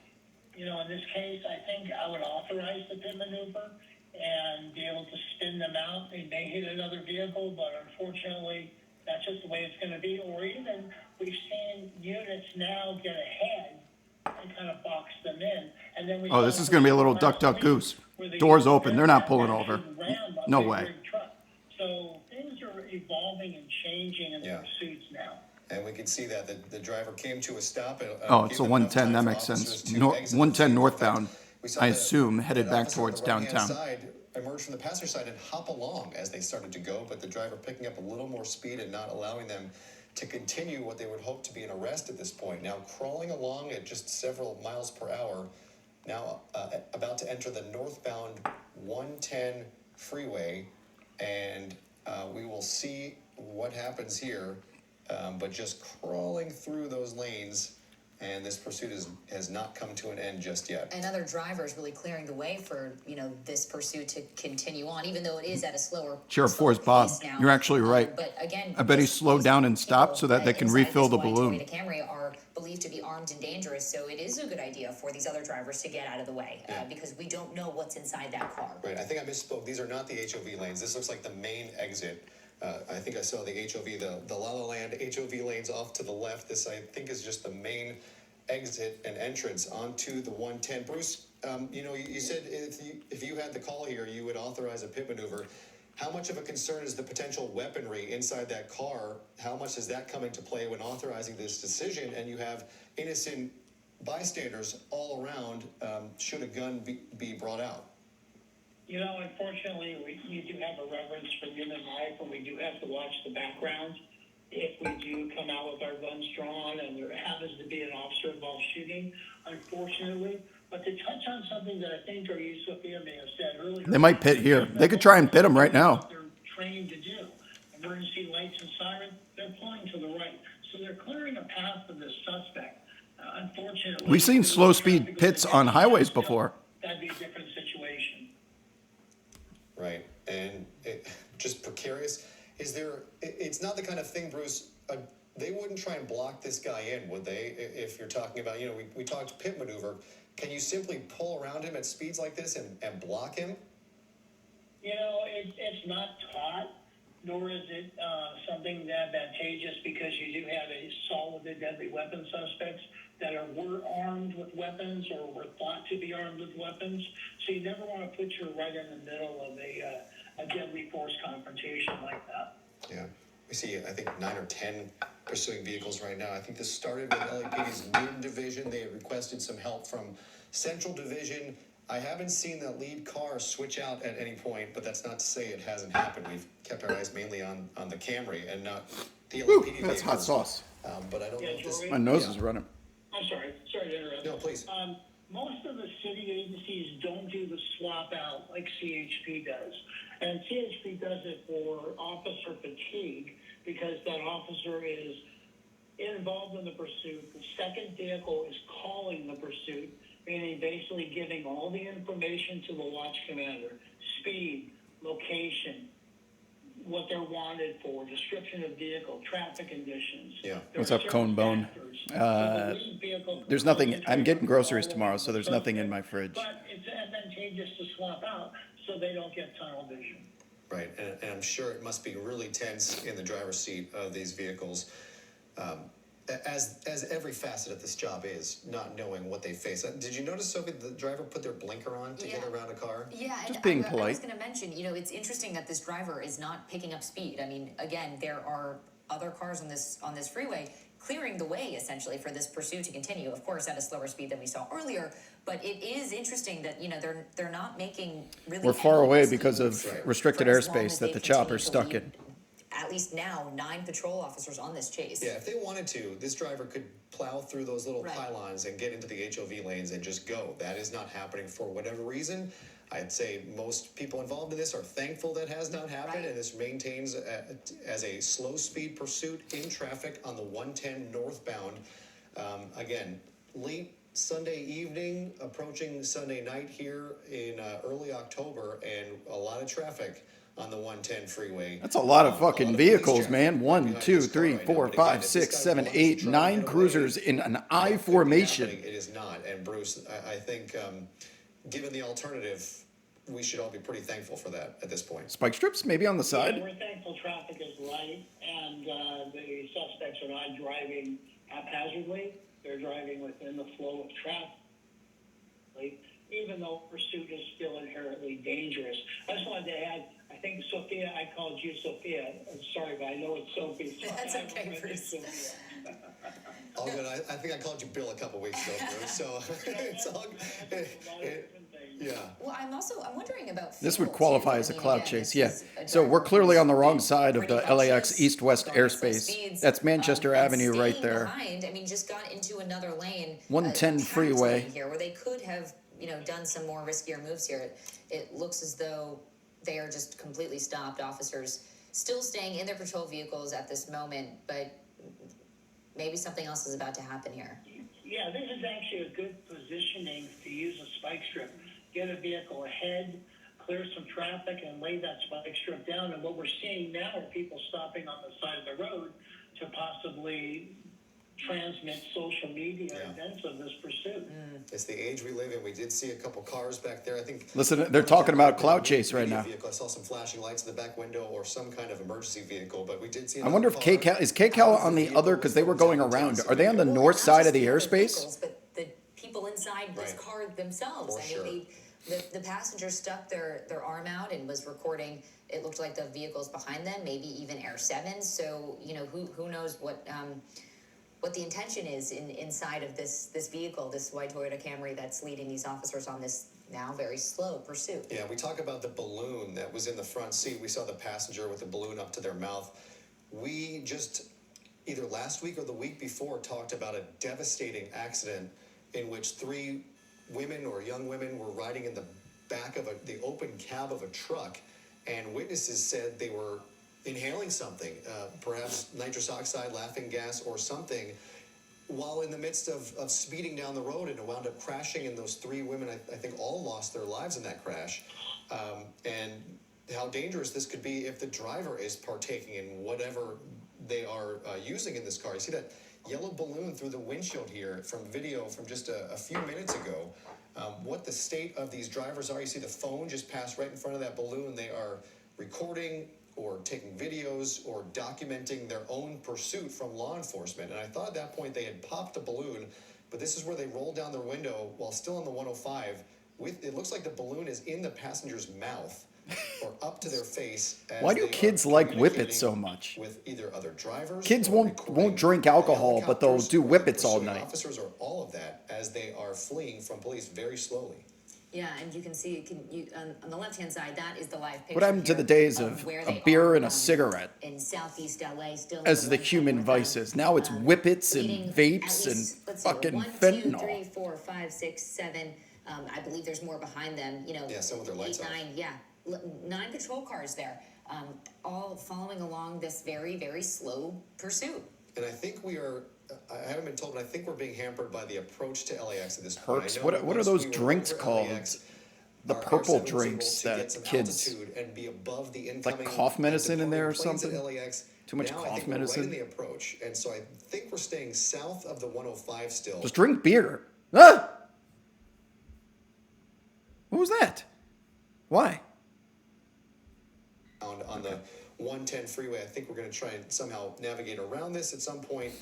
You know, in this case, I think I would authorize the pit maneuver and be able to spin them out. They may hit another vehicle, but unfortunately, that's just the way it's going to be. Or even we've seen units now get ahead and kind of box them in. And then we Oh, this is going to be a little duck, duck, goose. Doors open. They're not pulling over. No way. So things are evolving and changing in the pursuits now. And we can see that the driver came to a stop. Oh, it's a 110. That makes sense. 110 northbound, I assume, headed back towards downtown. Emerged from the passenger side and hop along as they started to go, but the driver picking up a little more speed and not allowing them to continue what they would hope to be an arrest at this point. Now crawling along at just several miles per hour, now about to enter the northbound 110 freeway, and we will see what happens here. But just crawling through those lanes and this pursuit has not come to an end just yet. And other drivers really clearing the way for, this pursuit to continue on, even though it is at a slower Sheriff Forrest Bob, pace now. you're actually right. But again, I bet he this- slowed these down and stopped so that people, they can inside refill this the white balloon. Toyota Camry are believed to be armed and dangerous, so it is a good idea for these other drivers to get out of the way, because we don't know what's inside that car. Right, I think I misspoke. These are not the HOV lanes. This looks like the main exit. I think I saw the HOV, the La La Land HOV lanes off to the left. This, I think, is just the main exit and entrance onto the 110. Bruce, you said if you had the call here, you would authorize a pit maneuver. How much of a concern is the potential weaponry inside that car? How much is that coming to play when authorizing this decision? And you have innocent bystanders all around should a gun be brought out. Unfortunately, you do have a reverence for human life, and we do have to watch the background. If we do come out with our guns drawn and there happens to be an officer involved shooting, unfortunately. But to touch on something that I think Sophia may have said earlier. They might pit here. They could try and pit him right now. They're trained to do. Emergency lights and siren, they're pulling to the right. So they're clearing a path for this suspect. Unfortunately. We've seen slow speed pits on highways before. That'd be a different situation. Right, and just precarious. It's not the kind of thing, Bruce, they wouldn't try and block this guy in, would they? If you're talking about, we talked pit maneuver. Can you simply pull around him at speeds like this and block him? It's not taught, nor is it something advantageous, because you do have a solid and deadly weapon suspects that were armed with weapons or were thought to be armed with weapons. So you never want to put you right in the middle of a deadly force confrontation like that. Yeah. We see, I think, 9 or 10 pursuing vehicles right now. I think this started with LAPD's Newton Division. They had requested some help from Central Division. I haven't seen that lead car switch out at any point, but that's not to say it hasn't happened. We've kept our eyes mainly on the Camry and not the LAPD vehicles. That's hot sauce. But I don't know if this... My nose is running. I'm sorry to interrupt. No, please. Most of the city agencies don't do the swap out like CHP does. And CHP does it for officer fatigue because that officer is involved in the pursuit. The second vehicle is calling the pursuit, meaning basically giving all the information to the watch commander, speed, location, what they're wanted for, description of vehicle, traffic conditions. Yeah. What's up, Cone Bone? There's nothing. I'm getting groceries tomorrow, so there's nothing in my fridge. But it's advantageous to swap out so they don't get tunnel vision. Right, and I'm sure it must be really tense in the driver's seat of these vehicles, as every facet of this job is, not knowing what they face. Did you notice, Sophie, the driver put their blinker on to get around a car? Yeah, Just being I polite. was going to mention, it's interesting that this driver is not picking up speed. I mean, again, there are other cars on this freeway clearing the way essentially for this pursuit to continue. Of course, at a slower speed than we saw earlier. But it is interesting that they're not making really. We're far any away risky because of moves restricted for as long airspace as that they the continue chopper's to stuck lead. in. At least now, 9 patrol officers on this chase. Yeah, if they wanted to, this driver could plow through those little Right. pylons and get into the HOV lanes and just go. That is not happening for whatever reason. I'd say most people involved in this are thankful that has not happened, Right. and this maintains as a slow speed pursuit in traffic on the 110 northbound. Again, late Sunday evening, approaching Sunday night here in early October, and a lot of traffic on the 110 freeway. That's a lot of fucking police vehicles, traffic man. 1, behind 2, this car 3, right now. 4, But again, 5, if this 6, guy 7, wants to 8, try and 9 get away, cruisers in an I what could be formation. happening, it is not. And Bruce, I think given the alternative, we should all be pretty thankful for that at this point. Spike strips maybe on the Yeah, side. we're thankful traffic is light and the suspects are not driving haphazardly. They're driving within the flow of traffic, even though pursuit is still inherently dangerous. I just wanted to add, I think Sophia, I called you Sophia. I'm sorry, but I know it's Sophie. So That's I okay, remember Bruce. Sophia. All good. I think I called you Bill a couple weeks ago, Bruce. So it's all good. Yeah. Well, I'm wondering about. This would fuel, qualify too. as a I mean, cloud again, chase, this yeah. is a So we're driver clearly who's on the wrong side of pretty the LAX cautious, east-west going at slow airspace. speeds, That's Manchester and Avenue right staying there. Behind, I mean, just got into another lane. 110 a tact freeway. lane here, where they could have, done some more riskier moves here. It looks as though they are just completely stopped. Officers still staying in their patrol vehicles at this moment, but maybe something else is about to happen here. Yeah, this is actually a good positioning to use a spike strip. Get a vehicle ahead, clear some traffic, and lay that spike strip down. And what we're seeing now are people stopping on the side of the road to possibly transmit social media events of this pursuit. It's the age we live in. We did see a couple cars back there. I think. Listen, they're talking about clout chase right now. Vehicle. I saw some flashing lights in the back window or some kind of emergency vehicle, but we did see. I wonder if KCAL is KCAL on the other, because they were going around. Are they on the north side of the airspace? But the people inside this car themselves. For I mean, the passenger stuck their arm out and was recording. It looked like the vehicles behind them, maybe even Air 7s. So, you know, who knows what the intention is inside of this vehicle, this white Toyota Camry that's leading these officers on this now very slow pursuit. Yeah, we talk about the balloon that was in the front seat. We saw the passenger with the balloon up to their mouth. We just, either last week or the week before, talked about a devastating accident in which 3 women or young women were riding in the back of the open cab of a truck, and witnesses said they were inhaling something, perhaps nitrous oxide, laughing gas, or something, while in the midst of speeding down the road, and it wound up crashing, and those 3 women, I think, all lost their lives in that crash. And how dangerous this could be if the driver is partaking in whatever they are using in this car. You see that yellow balloon through the windshield here from video from just a few minutes ago. What the state of these drivers are. You see the phone just pass right in front of that balloon. They are recording or taking videos or documenting their own pursuit from law enforcement. And I thought at that point they had popped a balloon, but this is where they rolled down their window while still on the 105. It looks like the balloon is in the passenger's mouth or up to their face. Why do kids like Whippets so much? With either other drivers. Kids won't drink alcohol, but they'll do Whippets all night. Officers are all of that as they are fleeing from police very slowly. Yeah, and you can see, on the left-hand side, that is the live picture. What happened to the days of a beer and a cigarette in Southeast LA, still as the human vices? Now it's Whippets and vapes and fucking 1, fentanyl. 2, 3, 4, 5, 6, 7. I believe there's more behind them. You know, yeah, some with their lights 8, off. 9, yeah, 9 patrol cars there, all following along this very, very slow pursuit. And I think we are. I haven't been told, but I think we're being hampered by the approach to LAX at this point. Perks. What are those drinks called? The purple drinks that kids and be above the like cough medicine in there or something. Too much now, cough I think medicine. We're right in the approach, and so I think we're staying south of the 105 still. Just drink beer. Ah! What was that? Why? On the 110 freeway, I think we're going to try and somehow navigate around this at some point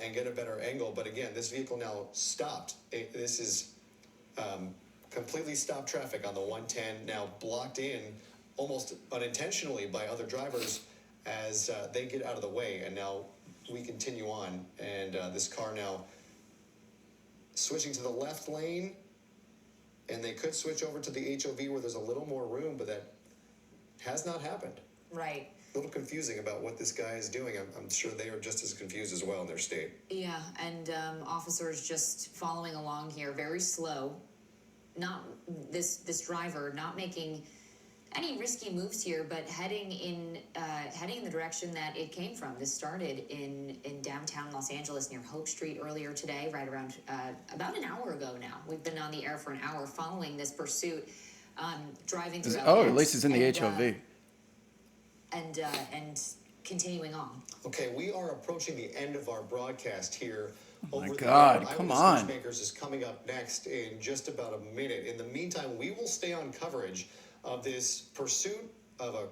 and get a better angle. But again, this vehicle now stopped. This is completely stopped traffic on the 110, now blocked in almost unintentionally by other drivers as they get out of the way. And now we continue on, and this car now switching to the left lane, and they could switch over to the HOV where there's a little more room, but that has not happened. Right. A little confusing about what this guy is doing. I'm sure they are just as confused as well in their state. Yeah, and officers just following along here, very slow. Not this driver not making any risky moves here, but heading in the direction that it came from. This started in downtown Los Angeles near Hope Street earlier today, right around about an hour ago now. We've been on the air for an hour following this pursuit, driving through. Oh, at least he's in the HOV. And continuing on. Okay, we are approaching the end of our broadcast here. Oh my God, come on. Makers is coming up next in just about a minute. In the meantime, we will stay on coverage of this pursuit of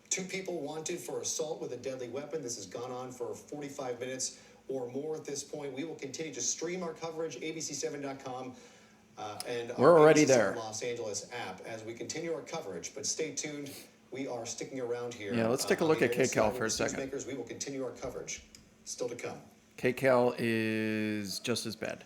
2 people wanted for assault with a deadly weapon. This has gone on for 45 minutes or more at this point. We will continue to stream our coverage, abc7.com. And we're already ABC7 there. Los Angeles app as we continue our coverage. But stay tuned. We are sticking around here. Yeah, let's take a look at KCAL for a second. Makers, we will continue our coverage. Still to come. KCAL is just as bad.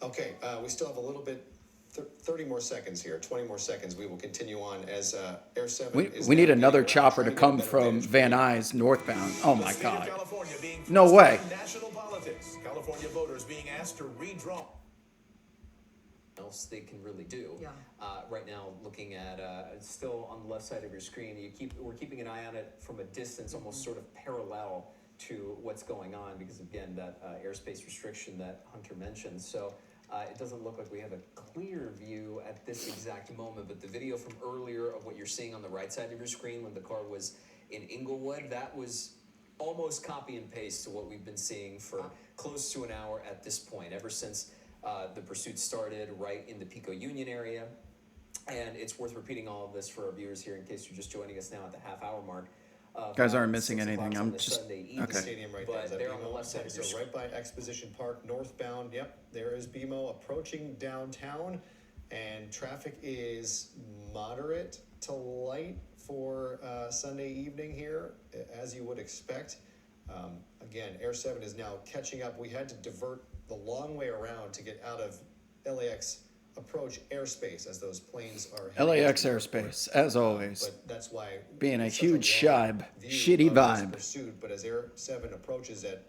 Okay, we still have a little bit, 30 more seconds here, 20 more seconds. We will continue on as Air 7 is We need now another getting chopper to around, come trying from get a Van better Nuys northbound. Oh my The state of God. California being No forced way. into National politics. California voters being asked to redraw. Else they can really do. Yeah. Right now, looking at still on the left side of your screen, we're keeping an eye on it from a distance, almost sort of parallel to what's going on because, again, that airspace restriction that Hunter mentioned. So it doesn't look like we have a clear view at this exact moment, but the video from earlier of what you're seeing on the right side of your screen when the car was in Inglewood, that was almost copy and paste to what we've been seeing for close to an hour at this point, ever since the pursuit started right in the Pico Union area. And it's worth repeating all of this for our viewers here in case you're just joining us now at the half-hour mark. Guys aren't missing anything. I'm just okay. Stadium right But there. they're on the left side of your So right by Exposition Park, northbound. Yep, there is BMO approaching downtown, and traffic is moderate to light for Sunday evening here, as you would expect. Again, Air 7 is now catching up. We had to divert the long way around to get out of LAX approach airspace as those planes are LAX airspace, as always. But that's why being a it's such a huge long view shitty of this vibe. pursuit. But as Air 7 approaches at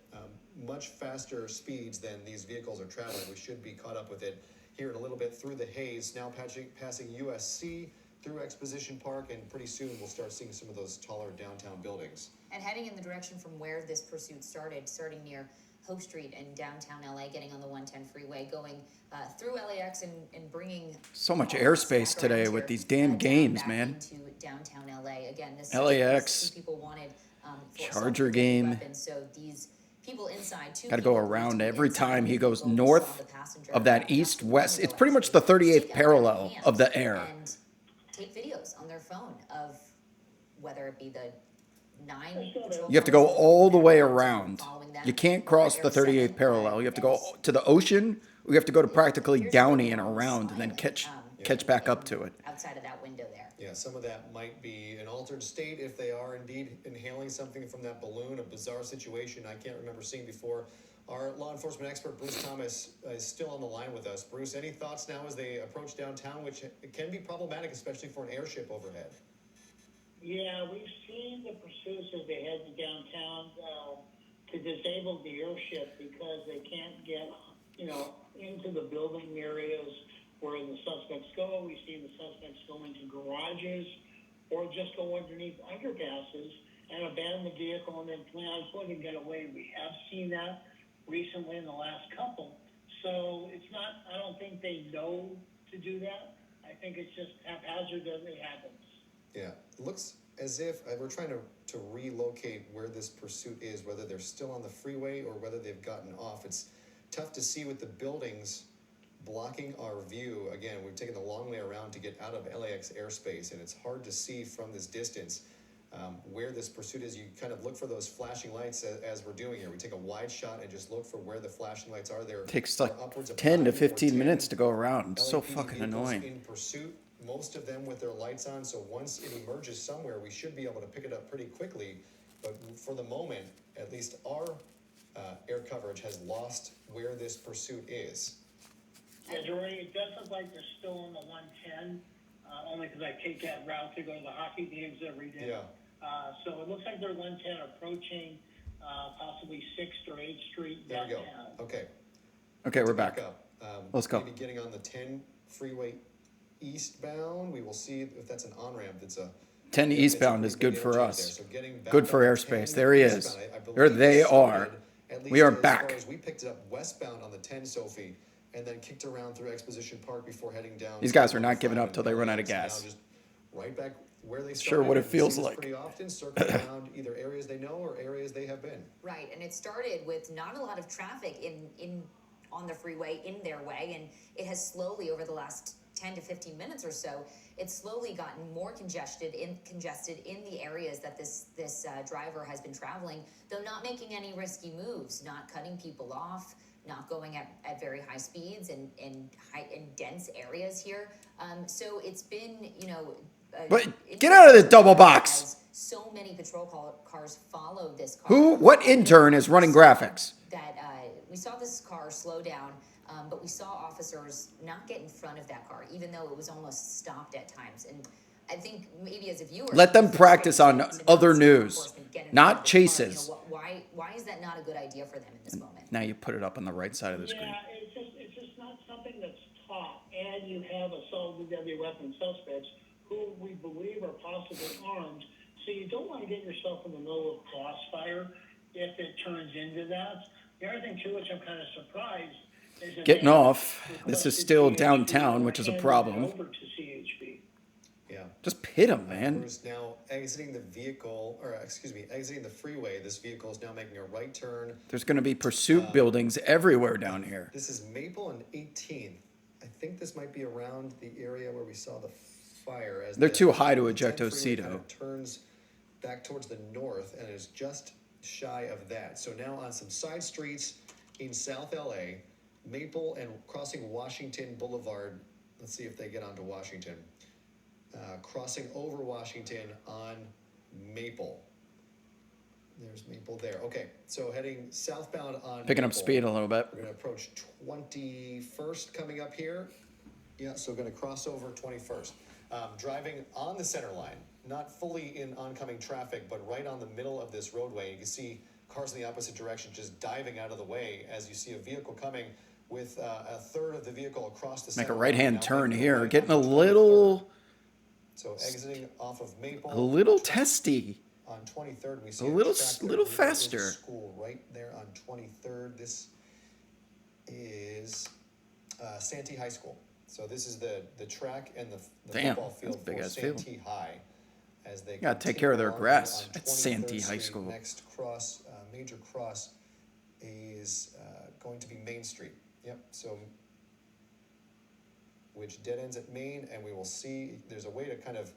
much faster speeds than these vehicles are traveling, we should be caught up with it here in a little bit through the haze. Now passing USC through Exposition Park, and pretty soon we'll start seeing some of those taller downtown buildings. And heading in the direction from where this pursuit started, starting near Hope Street in downtown LA, getting on the 110 freeway, going through LAX and bringing So much airspace today with these damn games, man. Into downtown LA again. This LAX, people wanted Charger game. weapons, so these people inside. Got to go around every time he goes north of that east-west. It's pretty much the 38th parallel of the air. And take videos on their phone of whether it be the 9 patrol You have to go cars all the way that are around. following them, You can't or cross the Air 7, 38th parallel. You have to go to the ocean. We have to go to practically Downey and around and then catch back up to it. outside of that window there. Yeah, some of that might be an altered state if they are indeed inhaling something from that balloon, a bizarre situation I can't remember seeing before. Our law enforcement expert, Bruce Thomas, is still on the line with us. Bruce, any thoughts now as they approach downtown, which can be problematic, especially for an airship overhead? Yeah, we've seen the pursuits as they head to downtown to disable the airship because they can't get, into the building areas where the suspects go. We've seen the suspects go into garages or just go underneath underpasses and abandon the vehicle and then plan on foot and get away. We have seen that recently in the last couple. So it's not, I don't think they know to do that. I think it's just haphazard as it happens. Yeah, it looks as if we're trying to relocate where this pursuit is, whether they're still on the freeway or whether they've gotten off. It's tough to see with the buildings blocking our view. Again, we've taken the long way around to get out of LAX airspace, and it's hard to see from this distance where this pursuit is. You kind of look for those flashing lights as we're doing here. We take a wide shot and just look for where the flashing lights are. There Takes like upwards of 10 to 9 or 15 10 minutes to go around. So LAPD fucking vehicles annoying. in pursuit, most of them with their lights on, so once it emerges somewhere, we should be able to pick it up pretty quickly. But for the moment, at least our air coverage has lost where this pursuit is. Yeah, Jory, it does look like they're still on the 110, only because I take that route to go to the hockey games every day. Yeah. So it looks like they're 110 approaching possibly 6th or 8th Street There we downtown. go. Okay. Okay, we're back. Up. Let's go. Maybe getting on the 10 freeway eastbound. We will see if that's an on-ramp. That's a 10 yeah, it's eastbound a is pretty good for interchange us. there. So getting back Good for on airspace. 10 There he is. eastbound, I believe There they it are. started, at We least are as back. far as we picked it up westbound on the 10, Sophie, and then kicked around through Exposition Park before heading down. These to guys are not 105 giving up and till they run out of LAX, and gas. now just right back where they Sure what started. it feels See this like. Pretty often circling around either areas they know or areas they have been. Right, and it started with not a lot of traffic in on the freeway in their way, and it has slowly over the last 10 to 15 minutes or so, it's slowly gotten more congested in the areas that this driver has been traveling, though not making any risky moves, not cutting people off, not going at very high speeds and in dense areas here. So it's been, But get out of the double box. as so many patrol cars follow this car. What intern is running graphics? That we saw this car slow down, but we saw officers not get in front of that car, even though it was almost stopped at times. And I think maybe as a viewer, Let them it's practice on frustrating to other not see law news, enforcement get in not front of the car. chases. Why is that not a good idea for them in this moment? Now you put it up on the right side of the screen. Yeah, it's just not something that's taught. And you have assault with deadly weapon suspects who we believe are possibly armed. So you don't want to get yourself in the middle of crossfire. if it turns into that. The other thing too, which I'm kind of surprised, is that Getting they off. This is requested still CHP downtown, or which is a handed it problem. over to CHP. Yeah. Just pit him, man. Who's now exiting the vehicle, or excuse me, exiting the freeway. This vehicle is now making a right turn. There's going to be pursuit buildings everywhere down here. This is Maple and 18th. I think this might be around the area where we saw the fire. As They're the- too high to the eject 10 freeway Seato. kind of turns back towards the north and is just shy of that. So now on some side streets in South LA, Maple and crossing Washington Boulevard. Let's see if they get onto Washington. Crossing over Washington on Maple. There's Maple there. Okay, so heading southbound on Picking up Maple. speed a little bit. We're going to approach 21st coming up here. Yeah, so going to cross over 21st. Driving on the center line, not fully in oncoming traffic, but right on the middle of this roadway. You can see cars in the opposite direction just diving out of the way as you see a vehicle coming with a third of the vehicle across the Make center a line, right-hand now turn making here. right Getting a onto 23rd. little So exiting off of Maple. A little testy. On 23rd, we see A little track that little leads into faster. School right there on 23rd. This is Santee High School. So this is the track and the Damn, football field that's a big for ass field. Santee High. As they Gotta take continue care of their along grass on at Santee 23rd High Street. School. Next cross, major cross, is going to be Main Street. Yep. So which dead ends at Main, and we will see. There's a way to kind of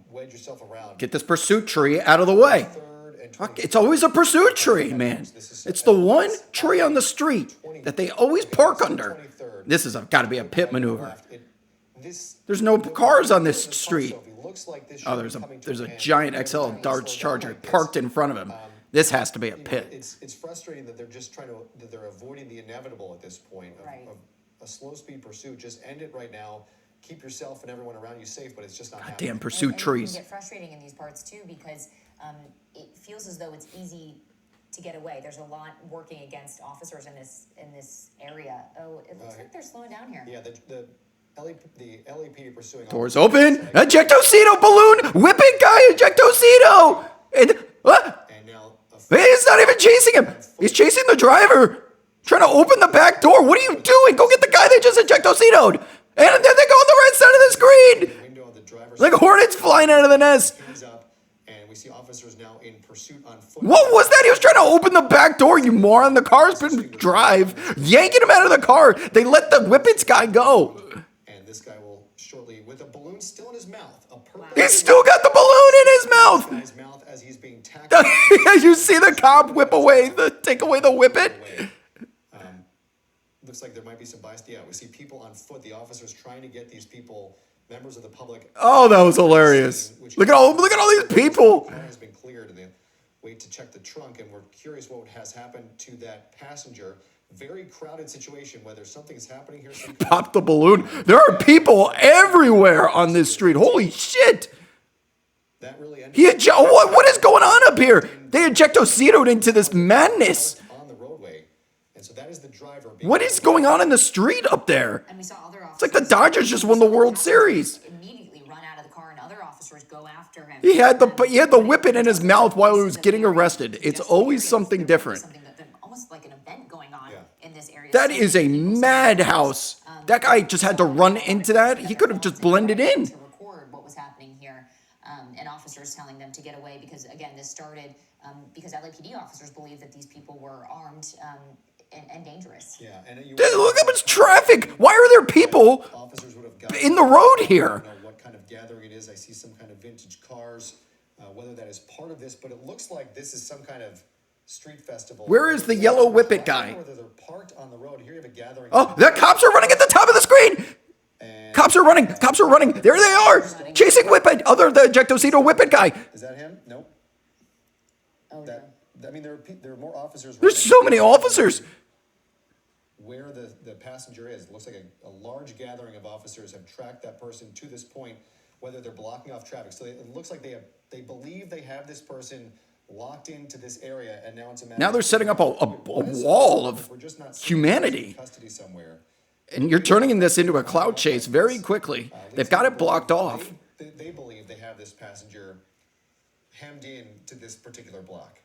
wedge yourself around. Get this pursuit tree out of the way. Fuck, it's always a pursuit tree, man. It's the one tree on the street that they always park under. This is got to be a pit maneuver. There's no cars on this street. Oh, there's a giant XL Dodge Charger parked in front of him. This has to be a pit. It's frustrating that they're just that they're avoiding the inevitable at this point of a slow speed pursuit. Just end it right now. Keep yourself and everyone around you safe, but it's just not happening. Damn pursuit and trees. It can get frustrating in these parts too because it feels as though it's easy to get away. There's a lot working against officers in this area. Oh, it looks like they're slowing down here. Yeah, the LAPD pursuing. Doors open. Ejecto Seato balloon. Whippet guy. Ejecto Seato. And what? And now He's not even chasing him. He's chasing the driver. Trying to open the back door. What are you doing? Go get the guy they just Ejecto Seato'd. And then they go on the right side of the screen. window of the driver's Like hornets flying out of the nest. hands up, and we see officers now in pursuit on foot. What was that? He was trying to open the back door, you moron. The car's been drive. Yanking him out of the car. They let the Whippets guy go. And this guy will shortly, with a balloon still in his mouth, a purple He's still got the balloon in his mouth. guy's mouth as he's being tackled. You see the cop take away the Whippet. Looks like there might be some bias. Yeah, we see people on foot. The officers trying to get these people, members of the public. Oh, that was hilarious. Look at all these people. The car has been cleared, and they wait to check the trunk, and we're curious what has happened to that passenger. Very crowded situation. Whether something's happening here. Pop the balloon. There are people everywhere on this street. Holy shit. That really ended. What is going on up here? They Ejecto Seato'd into this madness. On the roadway, and so that is the driver. What is going on in the street up there? And we saw other It's officers. like the Dodgers just won the World Series. Immediately run out of the car, and other officers go after him. He had the Whippet in his mouth while he was getting arrested. It's always something different. Almost like an event going on in this area. That is a madhouse. That guy just had to run into that. He could have just blended in. To record what was happening here, and officers telling them to get away because again, this started because LAPD officers believe that these people were armed and dangerous. Yeah, and Look how much traffic. Why are there people officers would have gotten in the road here? I don't know what kind of gathering it is. I see some kind of vintage cars, whether that is part of this, but it looks like this is some kind of street festival. Where is the yellow Whippet guy? Whether they're parked on the road. Here you have a gathering. Oh, the cops are running at the top of the screen. Cops are running. Cops are running. There they are. Chasing Whippet. The Ejecto Seato Whippet guy. Is that him? Nope. Oh, I mean, there are more officers. There's running. so many officers. Where the passenger is. It looks like a large gathering of officers have tracked that person to this point, whether they're blocking off traffic. So it looks like they believe they have this person locked into this area, and now it's a matter. Now they're setting up a wall of We're just not seeing humanity. custody somewhere. And you're turning this into a cloud chase very quickly. They've got it blocked off. They believe they have this passenger hemmed in to this particular block.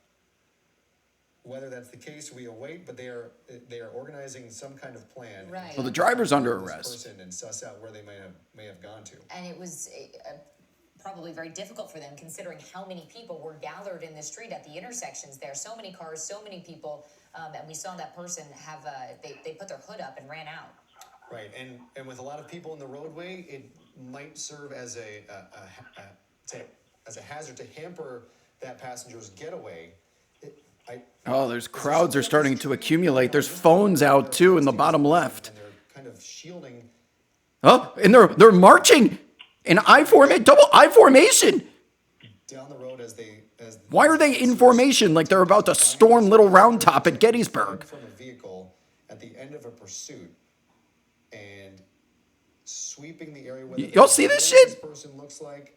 whether that's the case, we await. But they are organizing some kind of plan. Right. Well, the driver's under This arrest. person and suss out where they may have gone to. And it was probably very difficult for them, considering how many people were gathered in the street at the intersections there. So many cars, so many people, and we saw that person have they put their hood up and ran out. Right, and with a lot of people in the roadway, it might serve as a hazard to hamper that passenger's getaway. There's crowds are starting to accumulate. There's phones out too in the bottom left. And they're kind of shielding. Oh, and they're marching in double I formation. Down the road Why are they in formation like they're about to storm Little Round Top at Gettysburg? From a vehicle at the end of a pursuit and sweeping the area. Y'all see this shit? This person looks like,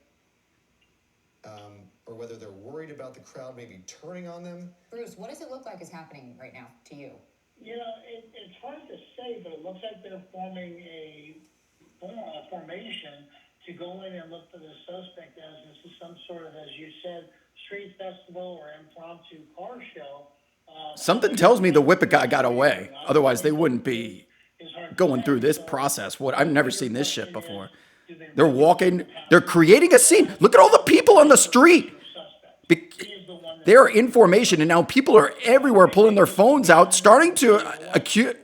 or whether they're worried about the crowd maybe turning on them. Bruce, what does it look like is happening right now to you? You know, it's hard to say, but it looks like they're forming a formation to go in and look for the suspect, as this is some sort of, as you said, street festival or impromptu car show. Something tells me the Whippet guy got away. Otherwise, they wouldn't be going through this process. I've never seen this shit before. They're walking. They're creating a scene. Look at all the people on the street. They are in formation, and now people are everywhere pulling their phones out, starting to accuse.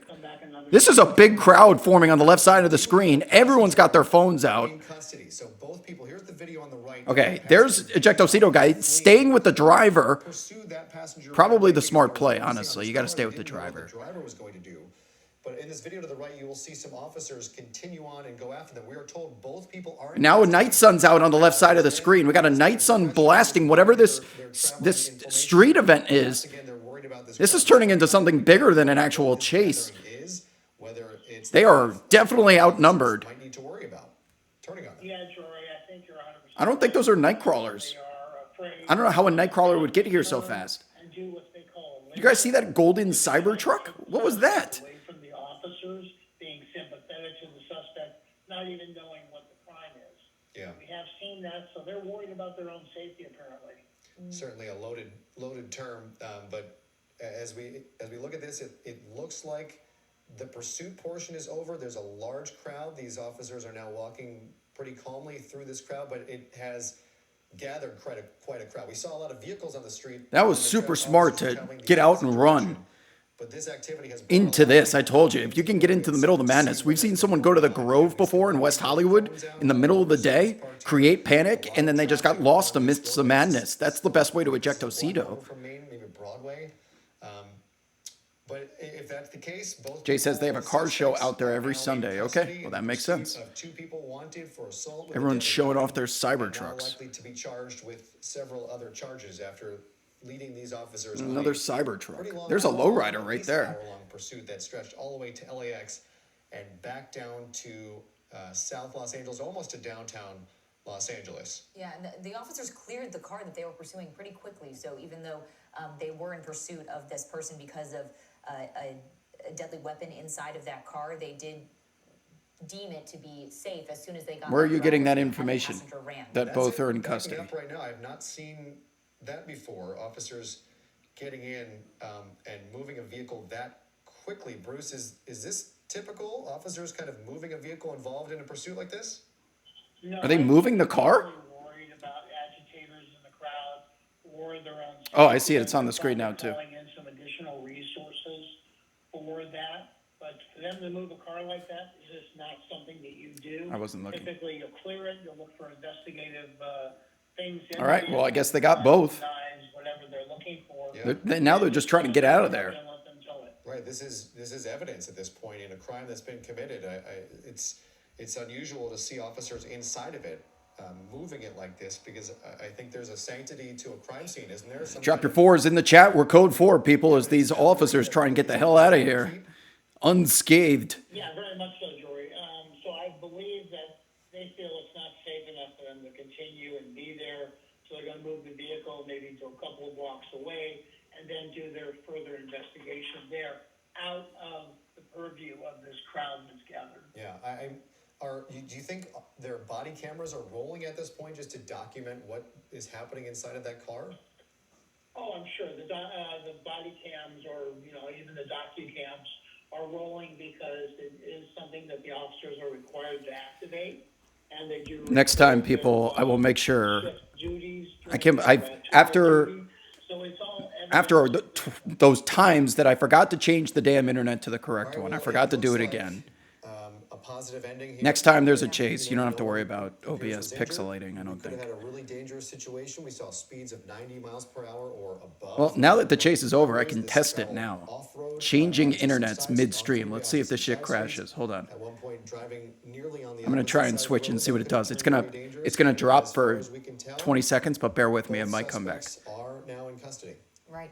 This is a big crowd forming on the left side of the screen. Everyone's got their phones out. In custody. So both people, here's the video on the right. Okay, there's Ejecto Seato guy staying with the driver. Pursue that passenger. Probably the smart play, honestly. You got to stay with the driver. What the driver was going to do. But in this video to the right, you will see some officers continue on and go after them. We are told both people are. Now a night sun's out on the left side of the screen. We got a night sun blasting whatever this street event is. This is turning into something bigger than an actual chase. They are definitely outnumbered. Might need to worry about turning on them. Yeah, Jory, I think you're 100%. I don't think those are night crawlers. They are afraid. I don't know how a night crawler would get here so fast. And do what they call You guys see that golden cyber truck? What was that? away from the officers, being sympathetic to the suspect, not even knowing what the crime is. Yeah. We have seen that, so they're worried about their own safety apparently. Certainly a loaded term, but as we look at this, it looks like the pursuit portion is over. There's a large crowd. These officers are now walking pretty calmly through this crowd, but it has gathered quite a crowd. We saw a lot of vehicles on the street. That was super smart to get out and run But this activity has into this. I told you, if you can get into the middle of the madness. We've seen someone go to the Grove before in West Hollywood in the middle of the day, create panic, and then they just got lost amidst the madness. That's the best way to Ejecto Seato. From Maine, maybe Broadway. But if that's the case, both Jay says they have a car show suspects out there every are now in Sunday. custody Okay, well, that in makes pursuit sense. of 2 people wanted for assault with a Everyone's deadly showing off weapon, their cyber and now trucks. likely to be charged with several other charges after leading these officers. Another on a cyber truck. pretty long There's a hour, lowrider at right least there. hour-long pursuit that stretched all the way to LAX and back down to South Los Angeles, almost to downtown Los Angeles. Yeah, and the officers cleared the car that they were pursuing pretty quickly. So even though they were in pursuit of this person because of a deadly weapon inside of that car, they did deem it to be safe as soon as they got. Where are the you getting that driver and the information? passenger ran. That both are in Backing custody. up right now, I have not seen that before. Officers getting in and moving a vehicle that quickly. Bruce, is this typical? Officers kind of moving a vehicle involved in a pursuit like this? No, Are they moving the car? I'm worried about agitators in the crowd or their own. Oh, I see it. It's on the screen now, too. Calling in some additional resources for that, but for them to move a car like that is just not something that you do. I wasn't looking. Typically, you'll clear it. You'll look for investigative things. in All right, the well, I vehicle, guess they got both. knives, whatever they're looking for. Yeah. Now they're just trying to get out of there. And let them tow it. Right. This is evidence at this point in a crime that's been committed. It's unusual to see officers inside of it moving it like this because I think there's a sanctity to a crime scene, isn't there? Drop your fours in the chat. We're code 4, people, as these officers try and get the hell out of here unscathed. Yeah, very much so, Jory. So I believe that they feel it's not safe enough for them to continue and be there. So they're going to move the vehicle maybe to a couple of blocks away and then do their further investigation there out of the purview of this crowd that's gathered. Yeah. Do you think their body cameras are rolling at this point just to document what is happening inside of that car? Oh, I'm sure the body cams or even the docu cams are rolling because it is something that the officers are required to activate, and they do. Next time, report their, people, I will make sure shift duties I during can. I their, after duty. So it's all after evidence. those times that I forgot to change the damn internet to the correct All right, one. I well, forgot to looks do it like, again. a positive ending here. Next time there's a But chase, you don't have to no worry one about appears OBS was injured. pixelating, I don't We could think. have had a really dangerous situation. We saw speeds of 90 miles per hour or above. Well, now that the chase is over, I There's can this test it travel now. off-road, Changing on Dixon internets side, on midstream. freeway, Let's on see if this Dixon shit side streets. crashes. Hold on. At one point, driving nearly on the I'm gonna opposite try side and of the switch and road, see what that it could have does. It's been gonna very dangerous. it's gonna But drop as far for as we can tell, 20 seconds, but bear with me, it both might come back. suspects are now in custody. Right.